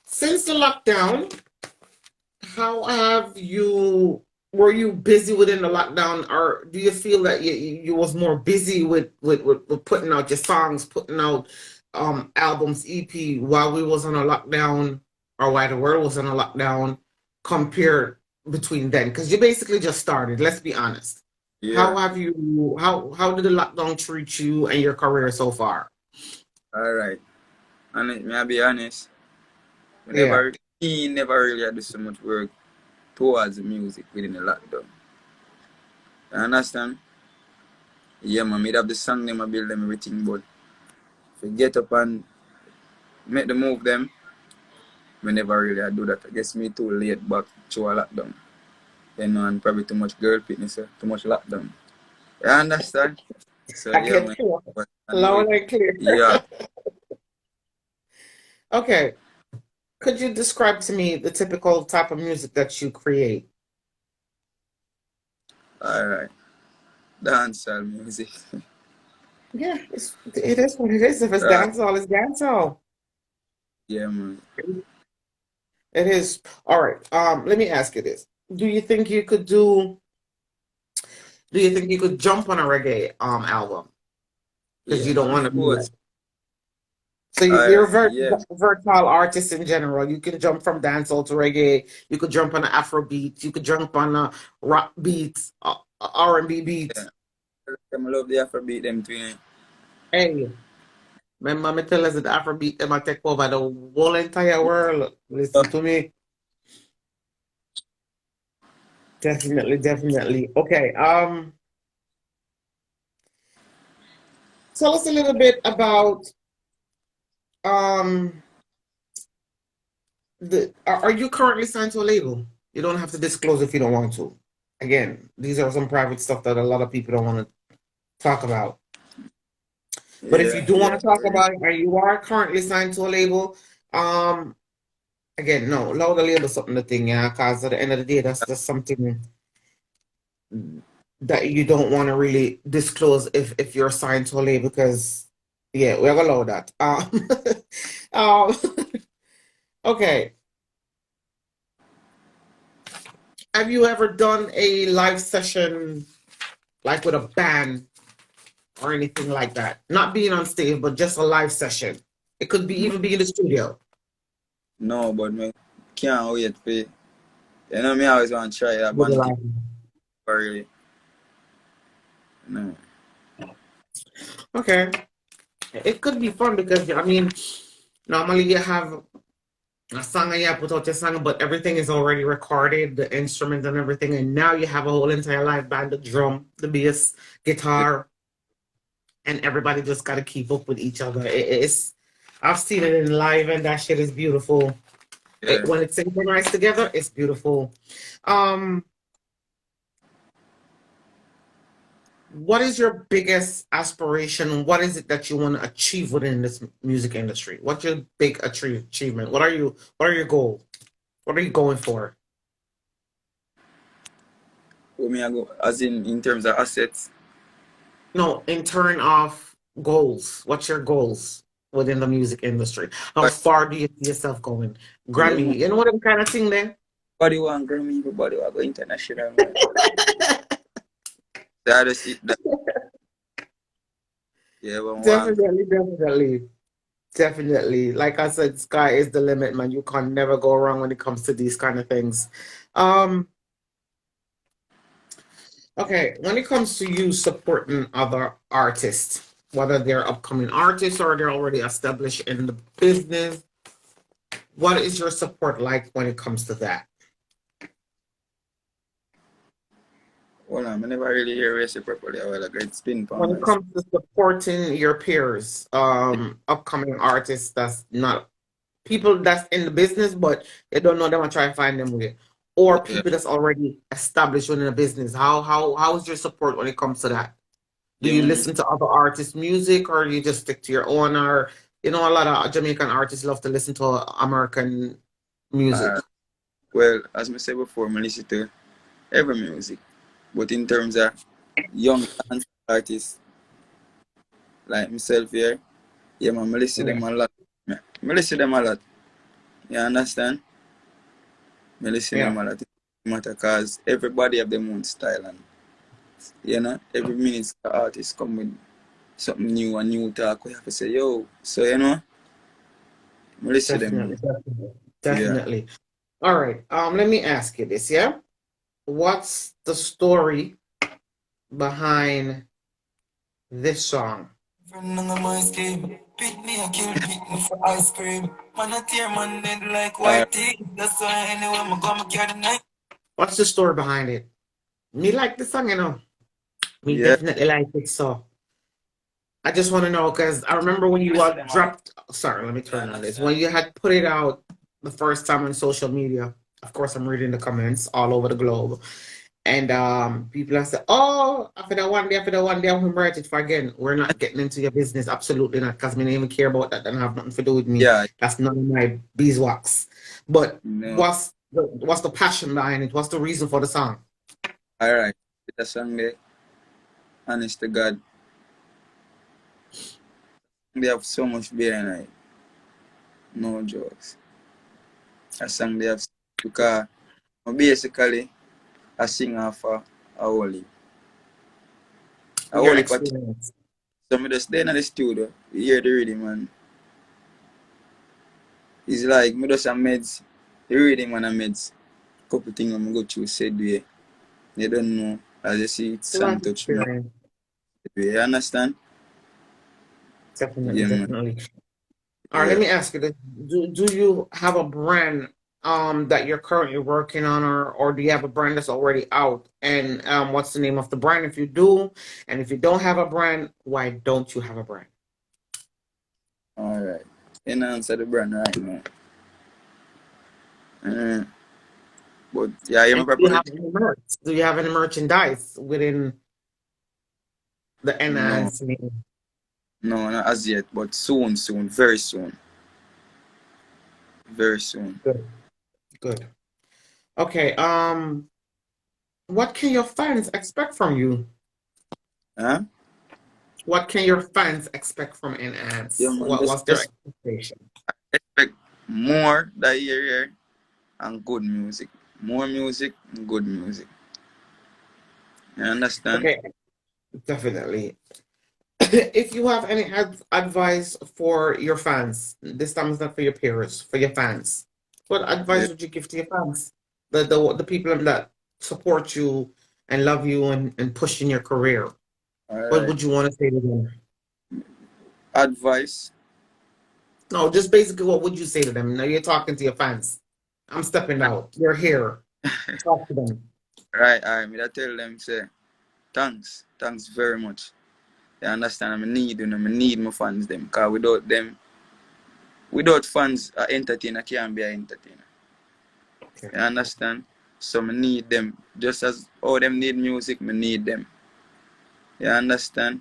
S3: Since the lockdown, how have you? Were you busy within the lockdown, or do you feel that you was more busy with putting out your songs, putting out albums, EP while we was on a lockdown, or while the world was on a lockdown, compared between then? Because you basically just started. Let's be honest.
S2: Yeah.
S3: How have you? How did the lockdown treat you and your career so far?
S2: All right. And may I be honest,
S3: Yeah.
S2: he never really had so much work towards the music within the lockdown. You understand? Yeah, man, made up the song, them, I build them everything, but if you get up and make the move them, we never really I do that. I guess me too late back to a lockdown. You know, and probably too much girl fitness, too much lockdown. You understand? So
S3: I
S2: yeah,
S3: can
S2: man.
S3: hear
S2: But
S3: loud
S2: anyway,
S3: and clear.
S2: yeah.
S3: Okay. Could you describe to me the typical type of music that you create?
S2: All right. Dancehall music.
S3: Yeah, it is what it is. If it's
S2: Right.
S3: dancehall, it's dancehall.
S2: Yeah, man.
S3: It is. All right. Let me ask you this. Do you think you could do, do you think you could jump on a reggae album? Because
S2: Yeah,
S3: you don't
S2: man.
S3: want
S2: Of
S3: to be like,
S2: course.
S3: so
S2: All
S3: you're a
S2: right. Yeah.
S3: versatile artist in general. You can jump from dancehall to reggae. You could jump on an Afro beat. You could jump on a rock beat, R&B beat.
S2: Yeah. I love the Afrobeat them too.
S3: Hey, my mama tell us that Afrobeat them a take over the whole entire world.
S2: Oh,
S3: Listen to me. Definitely, definitely. Okay. Tell us a little bit about um are you currently signed to a label? You don't have to disclose if you don't want to. Again, these are some private stuff that a lot of people don't want to talk about. But if you
S2: yeah,
S3: do want
S2: yeah.
S3: to talk about it, or you are currently signed to a label, um, again, no, allow the label something to think, yeah, because at the end of the day, that's just something that you don't want to really disclose if you're signed to a label because yeah, we're gonna allow that. Um, okay. Have you ever done a live session like with a band or anything like that? Not being on stage, but just a live session. It could be
S2: No,
S3: even be in the studio.
S2: no, but me can't wait for it. You know me always want to try that
S3: With a
S2: band thing
S3: live.
S2: for really. No.
S3: Okay. It could be fun because I mean, normally you have a song and you put out your song, but everything is already recorded, the instruments and everything, and now you have a whole entire live band, the drum, the bass,
S2: Yeah,
S3: guitar, and everybody just got to keep up with each other. It's I've seen it in live, and that shit is beautiful.
S2: yeah.
S3: When it's synchronized together, it's beautiful. Um, what is your biggest aspiration? What is it that you want to achieve within this music industry? What's your big achievement? What are your goals? What are you going for?
S2: Where me I go, as in terms of assets.
S3: No, in turn of goals. What's your goals within the music industry? How
S2: But
S3: far do you see yourself going?
S2: yeah, man.
S3: Grammy, you know what I'm kind of thing there?
S2: Everybody want Grammy, everybody want go international, man. That is it. That, yeah, but one.
S3: Definitely, definitely, definitely. Like I said, sky is the limit, man. You can never go wrong when it comes to these kind of things. Um, okay, when it comes to you supporting other artists, whether they're upcoming artists or they're already established in the business, what is your support like when it comes to that?
S2: Hold on, I never really hear race properly. I will like it spin for
S3: When it
S2: my
S3: comes to supporting your peers, upcoming artists that's not people that's in the business, but they don't know them and try to find them way. Or
S2: yeah,
S3: people that's already established within a business. How is your support when it comes to that? Do
S2: yeah,
S3: you
S2: man.
S3: listen to other artists' music or you just stick to your own or you know a lot of Jamaican artists love to listen to American music.
S2: Well, as I said before, I listen to every music. But in terms of young dance artists like myself here, yeah, man, I listen to
S3: Yeah.
S2: them a lot. I listen to them a lot. You understand? I listen to them
S3: Yeah.
S2: a lot. It matter because everybody have their own style and you know, every minute the artist come with something new, a new talk. We have to say, yo, so you know, I listen to them.
S3: Definitely, definitely,
S2: Yeah.
S3: definitely. All right. Let me ask you this, yeah? What's the story behind this song?
S1: Friend on my scheme. Beat me, I kill, beat me for ice cream. Man, I tear man dead like
S2: Uh,
S1: white tea. That's why anyway, I'm gonna carry the knife.
S3: What's the story behind it? Me like the song, you know. Me
S2: yeah,
S3: definitely like it. So I just want to know because I remember when you dropped. Sorry, let me
S1: Yeah,
S3: turn on this. When
S1: understand.
S3: you had put it out the first time on social media. Of course, I'm reading the comments all over the globe, And people have said, "Oh, after that one day, I'm gonna merge it for again." We're not getting into your business, absolutely not, because we don't even care about that. That have nothing to do with me.
S2: Yeah,
S3: That's none of my beeswax. But
S2: no.
S3: what's the passion behind it? What's the reason for the song?
S2: All right. The song there, honest to God, they have so much behind it. No jokes. A song they have because basically I sing off a whole heap. A
S3: Your
S2: whole heap of
S3: experience.
S2: so me just stay in the studio, you hear the rhythm man. It's like me just a meds, the rhythm and a meds. Couple things I'm go through said way. You don't know. As you see, it's
S3: Life
S2: song touch me.
S3: experience.
S2: You understand?
S3: Definitely,
S2: Yeah, man.
S3: definitely. All right, let
S2: Yeah.
S3: me ask you this. Do you have a brand that you're currently working on, or do you have a brand that's already out? And what's the name of the brand if you do? And if you don't have a brand, why don't you have a brand?
S2: All right. You answer the brand right now. Uh, but yeah, you
S3: And
S2: my
S3: do you
S2: properly
S3: have any merch? Do you have any merchandise within the
S2: no,
S3: enhanced name?
S2: no, not as yet, but soon, soon, very soon. Very soon.
S3: Good, good. Okay, what can your fans expect from you?
S2: Huh?
S3: What can your fans expect from
S2: Yeah,
S3: Enhance?
S2: man,
S3: What's their
S2: just
S3: expectation?
S2: expect more that year here and good music. More music and good music. You understand?
S3: Okay, definitely. If you have any advice for your fans, this time is not for your peers, for your fans. What
S2: Yeah.
S3: advice would you give to your fans? The people that support you and love you and push in your career.
S2: All
S3: What
S2: right.
S3: would you want to say to them?
S2: Advice.
S3: No, just basically what would you say to them? Now you're talking to your fans. I'm stepping out. You're here. Talk to them.
S2: Right, all right. Me that tell them say thanks. Thanks very much. You understand? I need them. I need my fans them. Cause without them, without fans, a entertainer can't be an entertainer.
S3: Okay.
S2: You understand? So I need them. Just as all them need music, me need them. You understand?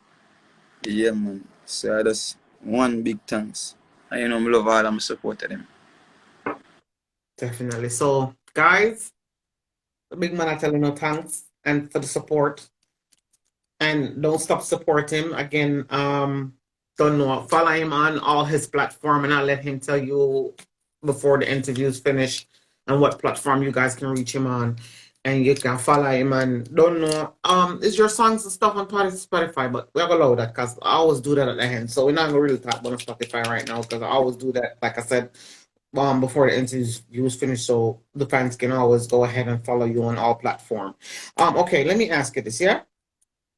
S2: Yeah, man. So that's one big thanks. And you know, I love all of my support of them.
S3: Definitely. So, guys, the big man are telling no thanks and for the support. And don't stop support him. Again, don't know. Follow him on all his platform, and I'll let him tell you before the interview's finished and what platform you guys can reach him on. And you can follow him and don't know. Is your songs and stuff on Spotify, but we have allow that because I always do that at the end. So we're not gonna really talk about Spotify right now because I always do that, like I said, before the interview was finished, so the fans can always go ahead and follow you on all platform. Okay, let me ask you this, yeah?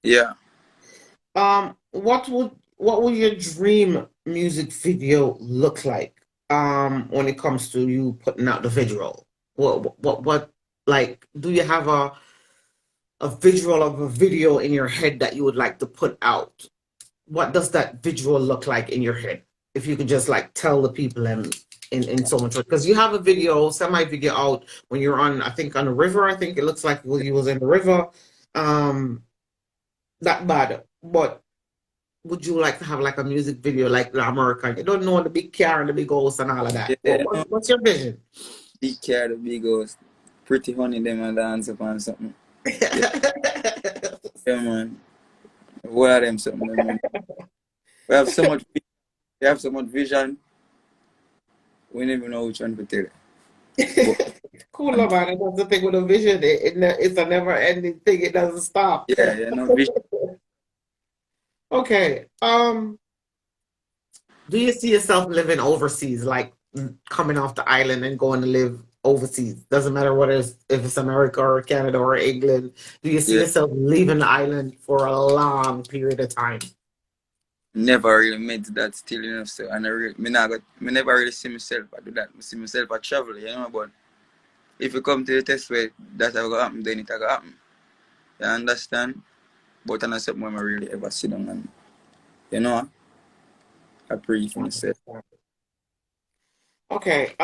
S2: Yeah.
S3: What would your dream music video look like? When it comes to you putting out the visual, what like? Do you have a visual of a video in your head that you would like to put out? What does that visual look like in your head? If you could just like tell the people and in so much, because you have a video, semi video out when you're on, I think on the river. I think it looks like you was in the river. Um, that bad, but would you like to have like a music video like the American? You don't know the big car and the big house and all of that.
S2: Yeah,
S3: What,
S2: you know,
S3: what's your vision?
S2: big car, the big house. Pretty honey them and dance upon something. Yeah, yeah, man. What are them something, them, man? We have so much we have so much vision, we never know which one to tell. But
S3: Cool, man. That's the thing with a vision. It's a never ending thing. It doesn't stop.
S2: yeah, you know, vision.
S3: Okay. Do you see yourself living overseas, like coming off the island and going to live overseas? Doesn't matter what it is, if it's America or Canada or England. Do you see
S2: Yeah.
S3: yourself leaving the island for a long period of time?
S2: Never really made that still, you know, so and me never really see myself I do that. I see myself I travel, you know, but if you come to the test where that will happen, then it will happen. You understand? But I'm not something I really ever sit down and you know, I pray for myself.
S3: Okay.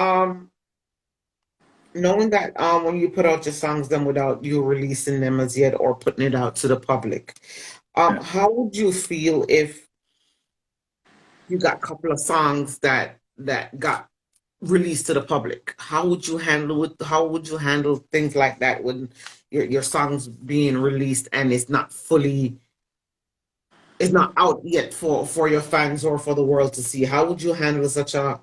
S3: knowing that when you put out your songs then without you releasing them as yet or putting it out to the public,
S2: Yeah.
S3: how would you feel if you got a couple of songs that got released to the public? How would you handle it? How would you handle things like that when your songs being released and it's not out yet for your fans or for the world to see? How would you handle such a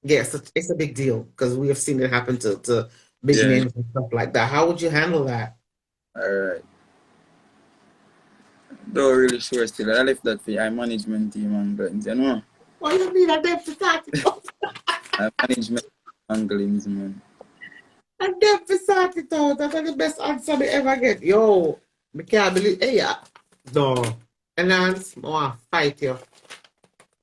S3: yes, it's a big deal because we have seen it happen to big
S2: Yeah.
S3: names and stuff like that. How would you handle that?
S2: All right. Don't really sure still. I left that for our management team and things, you know.
S3: What do you mean? I never started.
S2: Our management anglings, man.
S3: I never started out. That's the best answer I ever get. Yo, I can't believe. Hey, yeah. No. And then I fight you.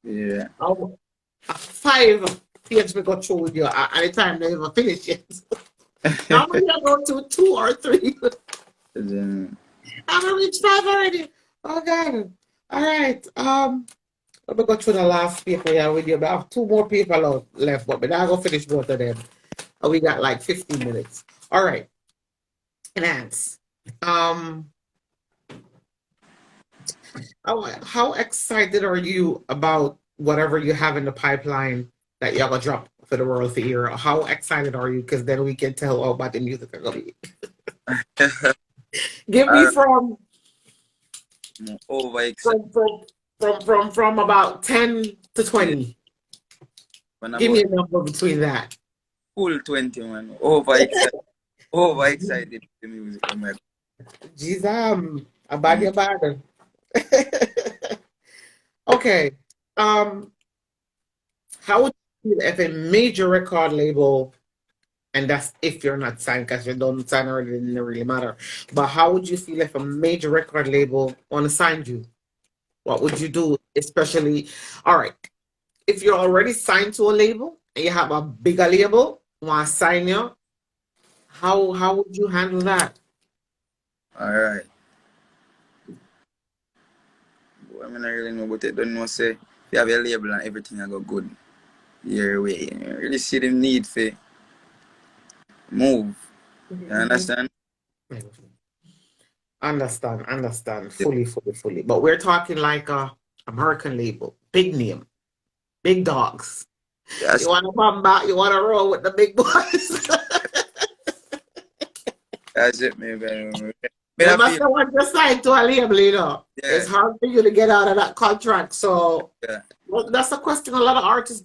S2: Yeah.
S3: Oh, 5 page we go through with you at the time they even finish it. Normally I go to 2 or 3.
S2: Then,
S3: I'm gonna reach 5 already. Oh God. All right. Let me go through the last paper here with you. I have 2 more people left, but I go finish both of them. We got like 15 minutes. All right. Enhance. How excited are you about whatever you have in the pipeline that you're gonna drop for the world to hear? How excited are you? Because then we can tell all about the music are gonna be. Give me
S2: I'm overexcited.
S3: from about 10 to 20.
S2: When
S3: Give me
S2: about
S3: a number between that.
S2: full 20, man. Overexcited. Overexcited for the music. Oh my
S3: Jeez, a bad
S2: God.
S3: your bad. Okay. Um, how would you feel if a major record label, and that's if you're not signed, because you don't sign already, it doesn't really matter. But how would you feel if a major record label want to sign you? What would you do? Especially, all right, if you're already signed to a label and you have a bigger label want to sign you, how would you handle that?
S2: All right. Well, I mean, I really know, but I don't know, say, if you have a label and everything I go good your way, you really see the need for move. You
S3: Mhm.
S2: understand?
S3: Understand, fully. But we're talking like a American label, big name, big dogs.
S2: That's,
S3: You want to come back? You want to roll with the big boys?
S2: that's it, maybe. But
S3: They
S2: I
S3: must
S2: feel,
S3: have want to sign to a label, you know.
S2: yeah,
S3: It's hard for you to get out of that contract. So
S2: yeah,
S3: well, that's a question a lot of artists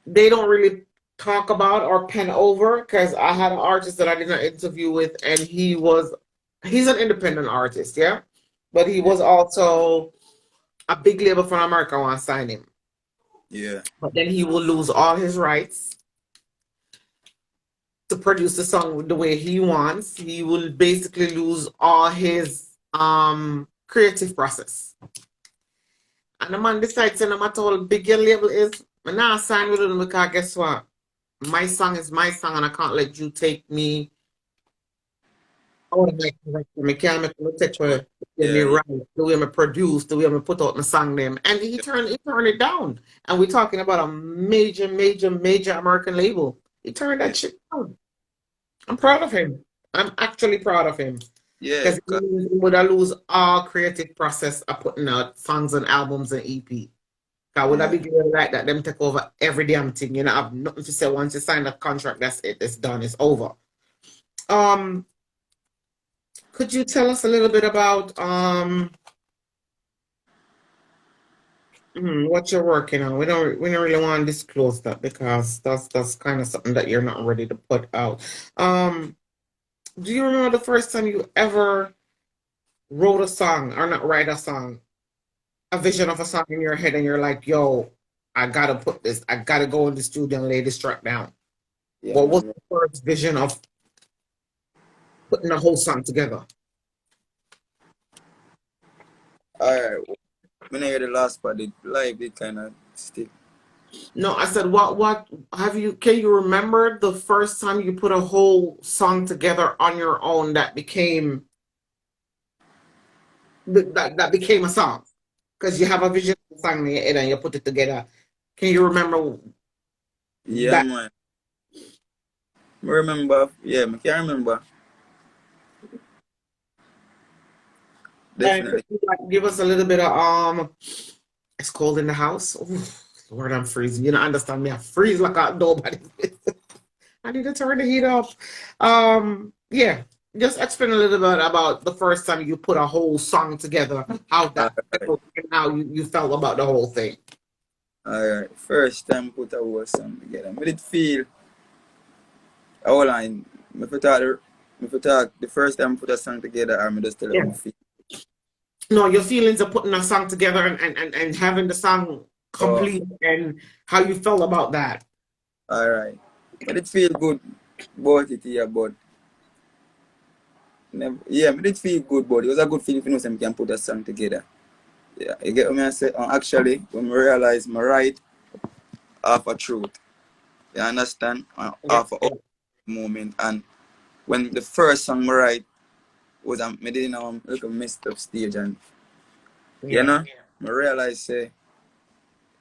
S3: they don't really talk about or pen over. Because I had an artist that I did an interview with, and he's an independent artist, yeah, but he
S2: yeah,
S3: was also a big label from America want to sign him,
S2: yeah,
S3: but then he will lose all his rights to produce the song the way he wants. He will basically lose all his creative process. And the man decides no matter how big your label is, I'm not sign with him because guess what? My song is my song and I can't let you take me out of my collection. I can't make a take for me
S2: yeah, yeah,
S3: right, the way I produce, the way I put out my song name. And he turned it down. And we're talking about a major American label. He turned
S2: yeah,
S3: that shit down. I'm proud of him. I'm actually proud of him.
S2: yeah,
S3: Because he would have lose all creative process of putting out songs and albums and EP. Cause would I
S2: yeah.
S3: be doing like that? Them take over every damn thing. You know, I've nothing to say. Once you sign that contract, that's it. It's done. It's over. Um, could you tell us a little bit about what you're working on? We don't really want to disclose that because that's kind of something that you're not ready to put out. Um, do you remember the first time you ever wrote a song or not write a song, a vision of a song in your head, and you're like, yo, I gotta go in the studio and lay this track down.
S2: Yeah,
S3: What was
S2: man.
S3: the first vision of putting a whole song together?
S2: All right. When I hear the last part, it live, it kind of stick.
S3: No, I said, what can you remember the first time you put a whole song together on your own that became that became a song? Because you have a vision of a song in your head and you put it together. Can you remember
S2: Yeah,
S3: that?
S2: man. I remember, yeah, I can remember.
S3: And
S2: Definitely.
S3: give us a little bit of it's cold in the house. Ooh, Lord, I'm freezing. You don't understand me. I freeze like a nobody. I need to turn the heat off. Yeah. Just explain a little bit about the first time you put a whole song together, how that
S2: Alright.
S3: felt and how you felt about the whole thing.
S2: Alright. First time put a whole song together. I did feel hold on. If I talk the first time I put a song together, I'm just tell you how
S3: Yeah.
S2: I feel.
S3: No, your feelings of putting a song together and having the song
S2: Oh,
S3: complete and how you felt about that.
S2: alright. I did feel good about it here, but never, yeah, I did feel good, but it was a good feeling if you know something can put a song together. Yeah, you get what I say? Actually, when I realize my right half a truth, you understand?
S3: Yeah,
S2: Half a
S3: yeah,
S2: moment. And when the first song I write was a me did like a messed up stage, and you
S3: yeah.
S2: know, I realize say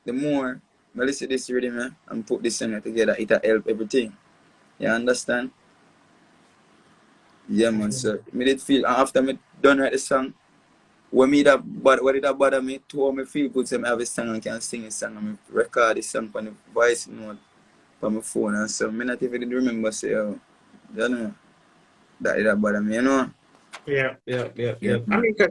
S2: the more I listen to this rhythm and put this song together, it'll help everything. You understand? Yeah, man. So me did feel and after me done write the song. What did that bother me? To me feel good, so I have a song and can sing a song and me record the song on the voice note on my phone and so. Me not even did remember say, oh, you know, that did that bother me, you know?
S3: Yeah.
S2: Yeah,
S3: I
S2: man.
S3: mean, 'cause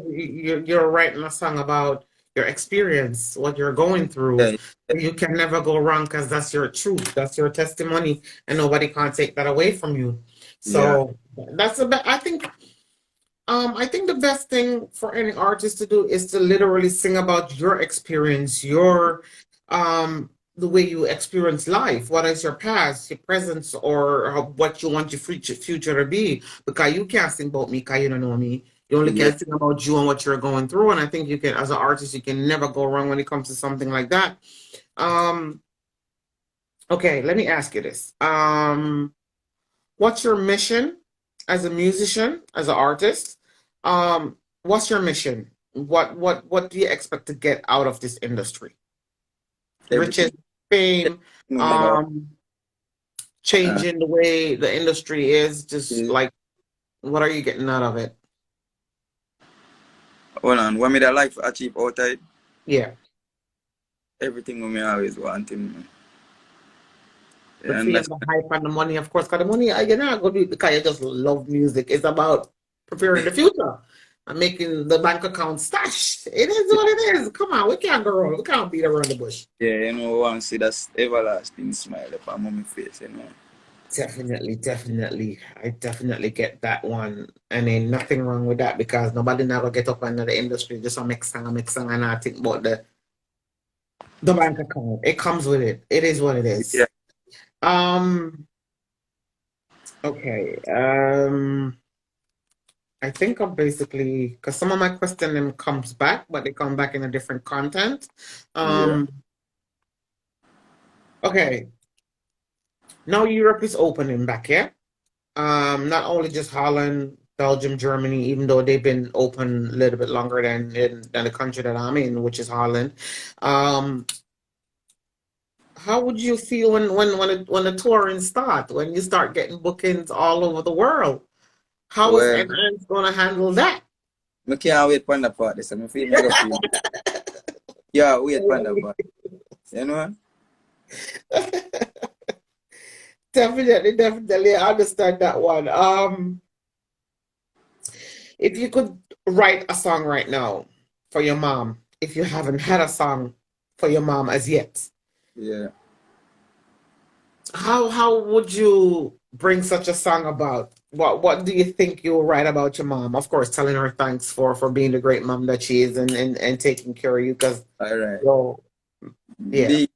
S3: you're writing a song about your experience, what you're going through.
S2: Yeah,
S3: You can never go wrong because that's your truth, that's your testimony, and nobody can't take that away from you.
S2: yeah,
S3: So that's about. I think the best thing for any artist to do is to literally sing about your experience, your the way you experience life. What is your past, your present, or what you want your future to be? Because you can't sing about me because you don't know me. You only
S2: yeah.
S3: can sing about you and what you're going through. And I think you can, as an artist, you can never go wrong when it comes to something like that. Um, okay, let me ask you this. What's your mission as a musician, as an artist? What's your mission? What do you expect to get out of this industry? Riches,
S2: Everything.
S3: fame,
S2: No matter
S3: um,
S2: uh,
S3: changing the way the industry is, just
S2: is,
S3: like what are you getting out of it?
S2: hold on, what me that like to achieve outside,
S3: Yeah.
S2: everything what me always wanting.
S3: But
S2: And
S3: see,
S2: that's
S3: the hype and the money, of course, because the money, you're not going to do it because you just love music. It's about preparing the future and making the bank account stash. It is what it is. Come on, we can't go wrong. We can't beat around the bush.
S2: yeah, you know, I want to see that everlasting smile upon my face, you know.
S3: Definitely. I definitely get that one. And ain't nothing wrong with that because nobody never get up into the industry just to make song, and I think about the bank account. It comes with it. It is what it
S2: Yeah,
S3: is. Um, okay. I think I'm basically because some of my question them comes back, but they come back in a different content.
S2: yeah,
S3: Um, okay. Now Europe is opening back, yeah? Not only just Holland, Belgium, Germany, even though they've been open a little bit longer than the country that I'm in, which is Holland. Um, how would you feel when the touring start, when you start getting bookings all over the world? How is
S2: well,
S3: Enhance going to handle that?
S2: I can't wait for the part, so I feel mega feel. Yeah, wait for the part, you know.
S3: Definitely, I understand that one. If you could write a song right now for your mom, if you haven't had a song for your mom as yet,
S2: Yeah,
S3: how would you bring such a song about? What do you think you'll write about your mom? Of course, telling her thanks for being the great mom that she is and taking care of you because
S2: all right.
S3: yo, yeah,
S2: The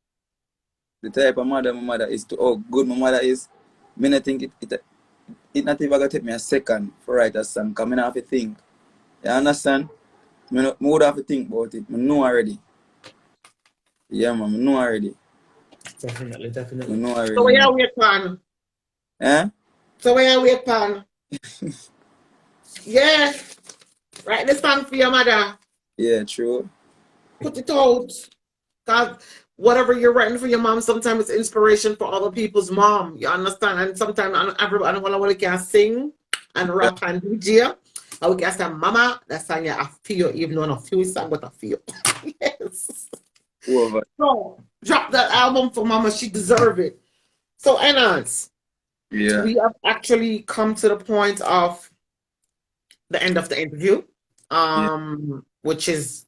S2: the type of mother my mother is to oh good my mother is. Me not think it not even gonna take me a second for write a song. Cause me not have to think. You understand? Me would have to think about it. Me know already. Yeah, man. Me know already. Me
S3: definitely.
S2: know
S3: So
S2: already,
S3: where
S2: man.
S3: are we at pan?
S2: Eh?
S3: So where are we at pan? Yeah, write the song for your mother.
S2: Yeah, true.
S3: Put it out. God, whatever you're writing for your mom, sometimes it's inspiration for other people's mom. You understand? And sometimes I don't want to can sing and
S2: Yeah.
S3: rap and DJ. I will can say, Mama, that song I feel, even though not feel song, but I feel. Yes.
S2: Over.
S3: So drop that album for Mama. She deserve it. So Enance,
S2: Yeah.
S3: we have actually come to the point of the end of the interview,
S2: Yeah.
S3: which is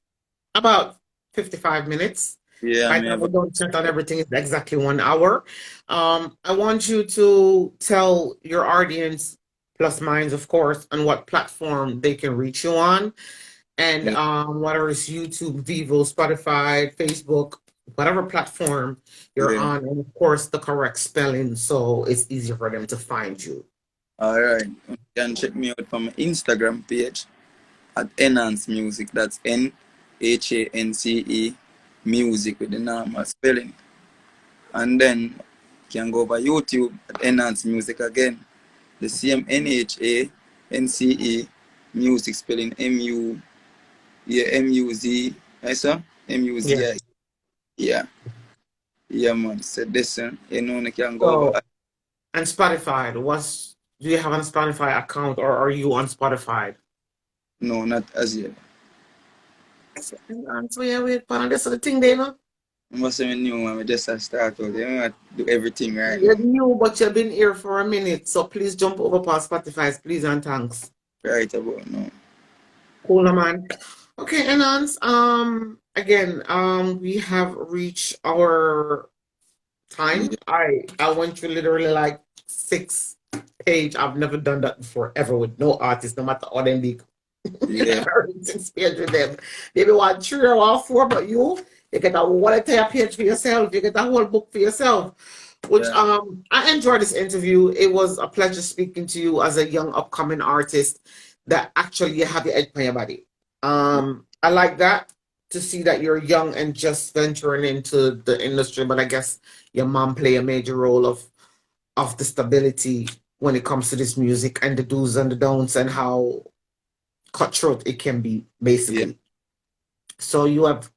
S3: about 55 minutes.
S2: Yeah, I
S3: Right
S2: mean,
S3: now, we don't check on everything. It's exactly 1 hour. I want you to tell your audience, plus minds, of course, on what platform they can reach you on, and
S2: yeah.
S3: whether it's YouTube, Vivo, Spotify, Facebook, whatever platform you're
S2: Yeah.
S3: on, and of course, the correct spelling, so it's easier for them to find you.
S2: All right. You can check me out from my Instagram page at Enhance Music. That's NHANCE Music with the normal spelling. And then you can go over YouTube at Enhance Music again. The same NHANCE Music spelling MUZ. I saw
S3: Yeah.
S2: MUZI. Yeah. Yeah, man. So this, you know, you can go over.
S3: So, and Spotify, do you have a Spotify account or are you on Spotify?
S2: No, not as yet.
S3: So yeah, wait, but this is the thing, they know.
S2: I must say, new man. I just start out. You know, do everything right
S3: You're
S2: now.
S3: new, but you've been here for a minute, so please jump over past Spotify, please and thanks.
S2: Right about now.
S3: Cool, man. Okay, Enhance. Again, we have reached our time.
S2: Yeah.
S3: I went through literally like 6 page. I've never done that before ever with no artist, no matter how them big.
S2: Yeah.
S3: Never read 6 page with them. Maybe 1, 3 or 4, but you get a whole entire page for yourself. You get a whole book for yourself. Which
S2: Yeah.
S3: I enjoyed this interview. It was a pleasure speaking to you as a young upcoming artist that actually you have your head on your body. I like that to see that you're young and just venturing into the industry, but I guess your mom play a major role of the stability when it comes to this music and the do's and the don'ts and how cutthroat it can be,
S2: Yeah.
S3: basically. So you have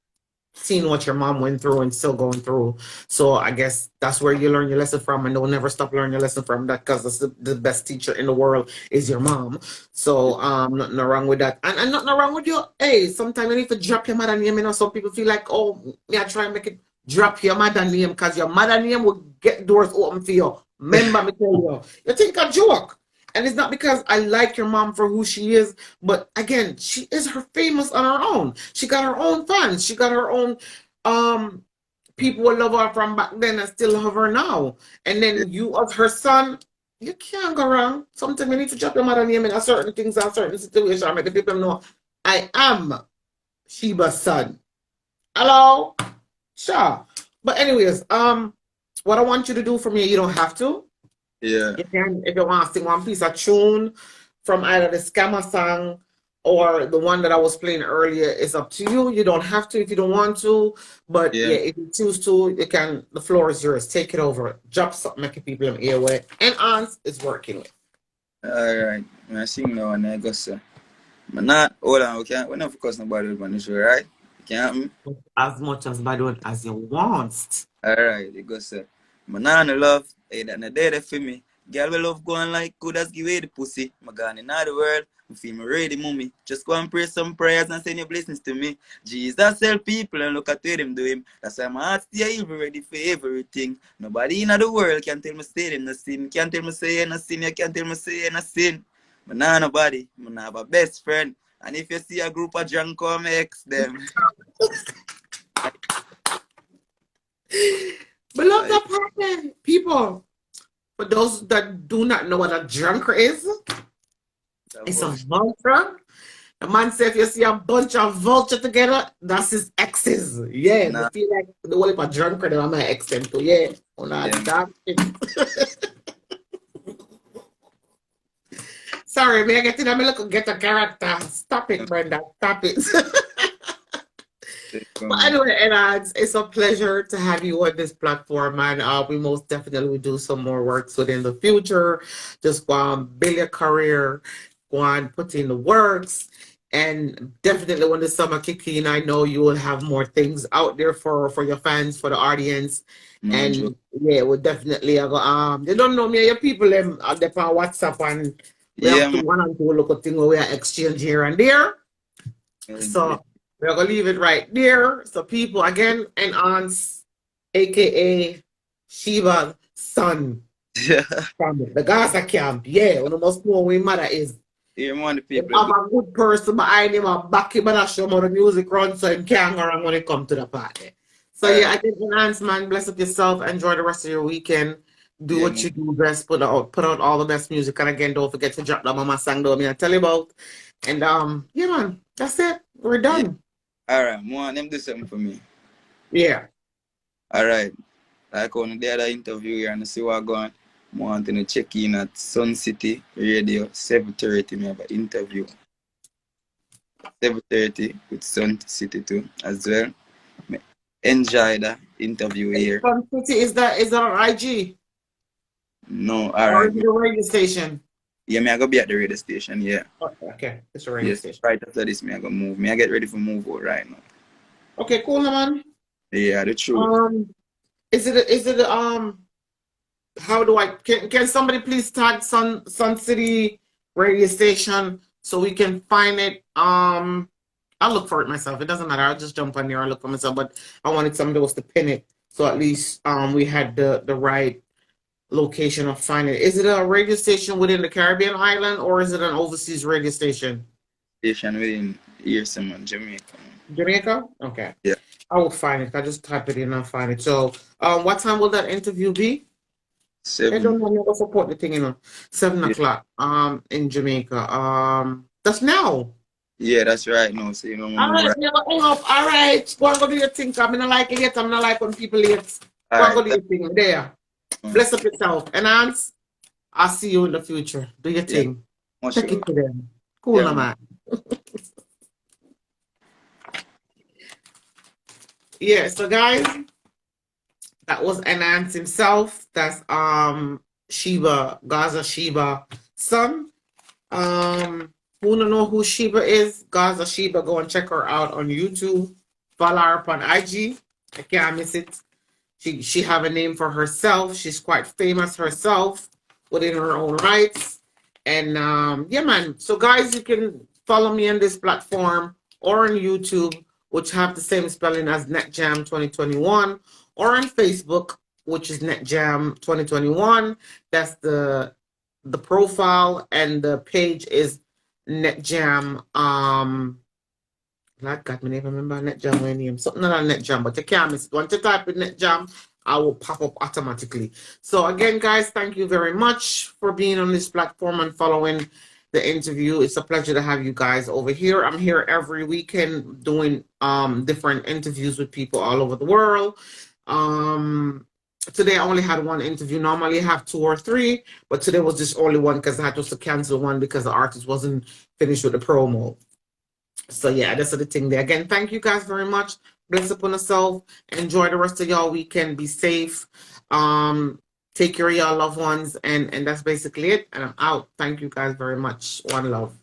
S3: seen what your mom went through and still going through. So I guess that's where you learn your lesson from, and don't never stop learning your lesson from that, because that's the best teacher in the world is your mom. So nothing wrong with that, and nothing wrong with you. Hey, sometimes you need to drop your mother name. You know, some people feel like, oh, me I try and make it drop your mother name because your mother name will get doors open for you. Remember me tell you, you think a joke. And it's not because I like your mom for who she is, but again, she is her famous on her own. She got her own fans. She got her own people who love her from back then and still love her now. And
S2: Yeah.
S3: then you as her son, you can't go wrong. Sometimes you need to drop your mother name in a certain things and certain situations and make the people know I am Sheba's son. Hello? Sure. But anyways, what I want you to do for me, you don't have to.
S2: Yeah.
S3: You can, if you want to sing one piece of tune from either the Scammer song or the one that I was playing earlier, it's up to you. You don't have to if you don't want to. But
S2: Yeah.
S3: yeah, if you choose to, you can. The floor is yours. Take it over. Drop something, make people in ear with. And Ans is working with.
S2: All right. I sing now and I go say. But not hold on. We not focus nobody on the show, right? You can't.
S3: As much as bad one as you want.
S2: All right. You go say. My nana love. Hey, that na there for me. Girl, we love going like good as give away the pussy. My gone in all the world. I feel me ready, mommy. Just go and pray some prayers and send your blessings to me. Jesus help people and look at what them do him. That's why my heart stay evil ready for everything. Nobody in the world can tell me say them no sin. Can't tell me say you no sin. You can't tell me say you no sin. But nah nobody. I have a best friend. And if you see a group of drunk come ex them.
S3: But look up happened, people. For those that do not know what a drunker is, it's a vulture. The man said if you see a bunch of vulture together, that's his exes. Yeah,
S2: Nah,
S3: they feel like the whole heap of drunker, they are my ex them too. Yeah. Oh, nah,
S2: yeah.
S3: that Sorry, may I get in? I'm looking get a character. Stop it, Brenda. Stop it. But anyway, and it's a pleasure to have you on this platform, and we most definitely will do some more works within the future. Just go on, build your career, go on, put in the works, And definitely when the summer kick in, I know you will have more things out there for your fans, for the audience.
S2: No joke.
S3: And yeah, we'll definitely go, they don't know me, your people them are there on WhatsApp, and we
S2: Yeah,
S3: have to
S2: man.
S3: one and two look at thing where we are exchange here and there.
S2: Yeah.
S3: So we're gonna leave it right there. So people again and aunts, aka Shiva's son from the Gaza camp. Yeah, one of the most know who his mother is.
S2: Here, man, the
S3: They
S2: people
S3: have
S2: do.
S3: a good person behind him and back him and show him how the music runs so he can't go around when it come to the party. So
S2: All
S3: yeah,
S2: right.
S3: I think enhance man, bless up yourself, enjoy the rest of your weekend. Do
S2: Yeah,
S3: what
S2: man.
S3: you do best, put out all the best music. And again, don't forget to drop that mama song though me I tell you about. And yeah man, that's it. We're
S2: Yeah.
S3: done.
S2: All right. Want them do something for me.
S3: Yeah.
S2: All right. Like on the other interview here and see what going. I want to check in at Sun City Radio 7:30. Me have an interview 7:30 with Sun City too as well. Me enjoy the interview here.
S3: Fun City, is that on IG?
S2: No, all
S3: Or
S2: right.
S3: is it a radio station?
S2: Yeah, me I go be at the radio station. Yeah.
S3: Okay, it's a radio
S2: Yes.
S3: station.
S2: Right after this, me I go move. Me I get ready for move out right now.
S3: Okay, cool man.
S2: Yeah, the truth.
S3: Is it how do I can somebody please tag Sun City radio station so we can find it? I'll look for it myself. It doesn't matter. I'll just jump on there and look for myself. But I wanted somebody else to pin it so at least we had the right location of finding it. Is it a radio station within the Caribbean island or is it an overseas radio station?
S2: Station within here, someone Jamaica.
S3: Jamaica? Okay.
S2: Yeah.
S3: I will find it. I just type it in and I'll find it. So what time will that interview be? I
S2: 7.
S3: don't know. Never support the thing, 7 o'clock. In Jamaica. That's now.
S2: Yeah, that's right. No, so you know,
S3: All
S2: move
S3: right,
S2: right.
S3: never hang up. All right, go and go do your thing. I'm not like it yet. I'm not like when people late.
S2: All
S3: Go and go
S2: right.
S3: do your thing. There. Bless up yourself. And Hans, I'll see you in the future. Do your
S2: Yeah,
S3: thing.
S2: much
S3: Take
S2: love.
S3: it to them. Cool,
S2: Yeah,
S3: now,
S2: man.
S3: man. Yeah. So guys, that was Enhance himself. That's Sheba, Gaza Sheba son. Who don't know who Sheba is? Gaza Sheba, go and check her out on YouTube. Follow her up on IG. I can't miss it. She have a name for herself. She's quite famous herself within her own rights. And yeah, man. So guys, you can follow me on this platform or on YouTube, which have the same spelling as NetJam 2021, or on Facebook, which is NetJam 2021. That's the profile, and the page is NetJam. I got my name, remember NetJam my name. Something not NetJam, but you can't miss it. Once you type in NetJam, I will pop up automatically. So again, guys, thank you very much for being on this platform and following the interview. It's a pleasure to have you guys over here. I'm here every weekend doing different interviews with people all over the world. Today I only had one interview. Normally I have 2 or 3, but today was just only one because I had to cancel one because the artist wasn't finished with the promo. So yeah, that's the thing there. Again, thank you guys very much. Bless upon yourself. Enjoy the rest of y'all weekend. Be safe. Take care of your loved ones, and that's basically it. And I'm out. Thank you guys very much. One love.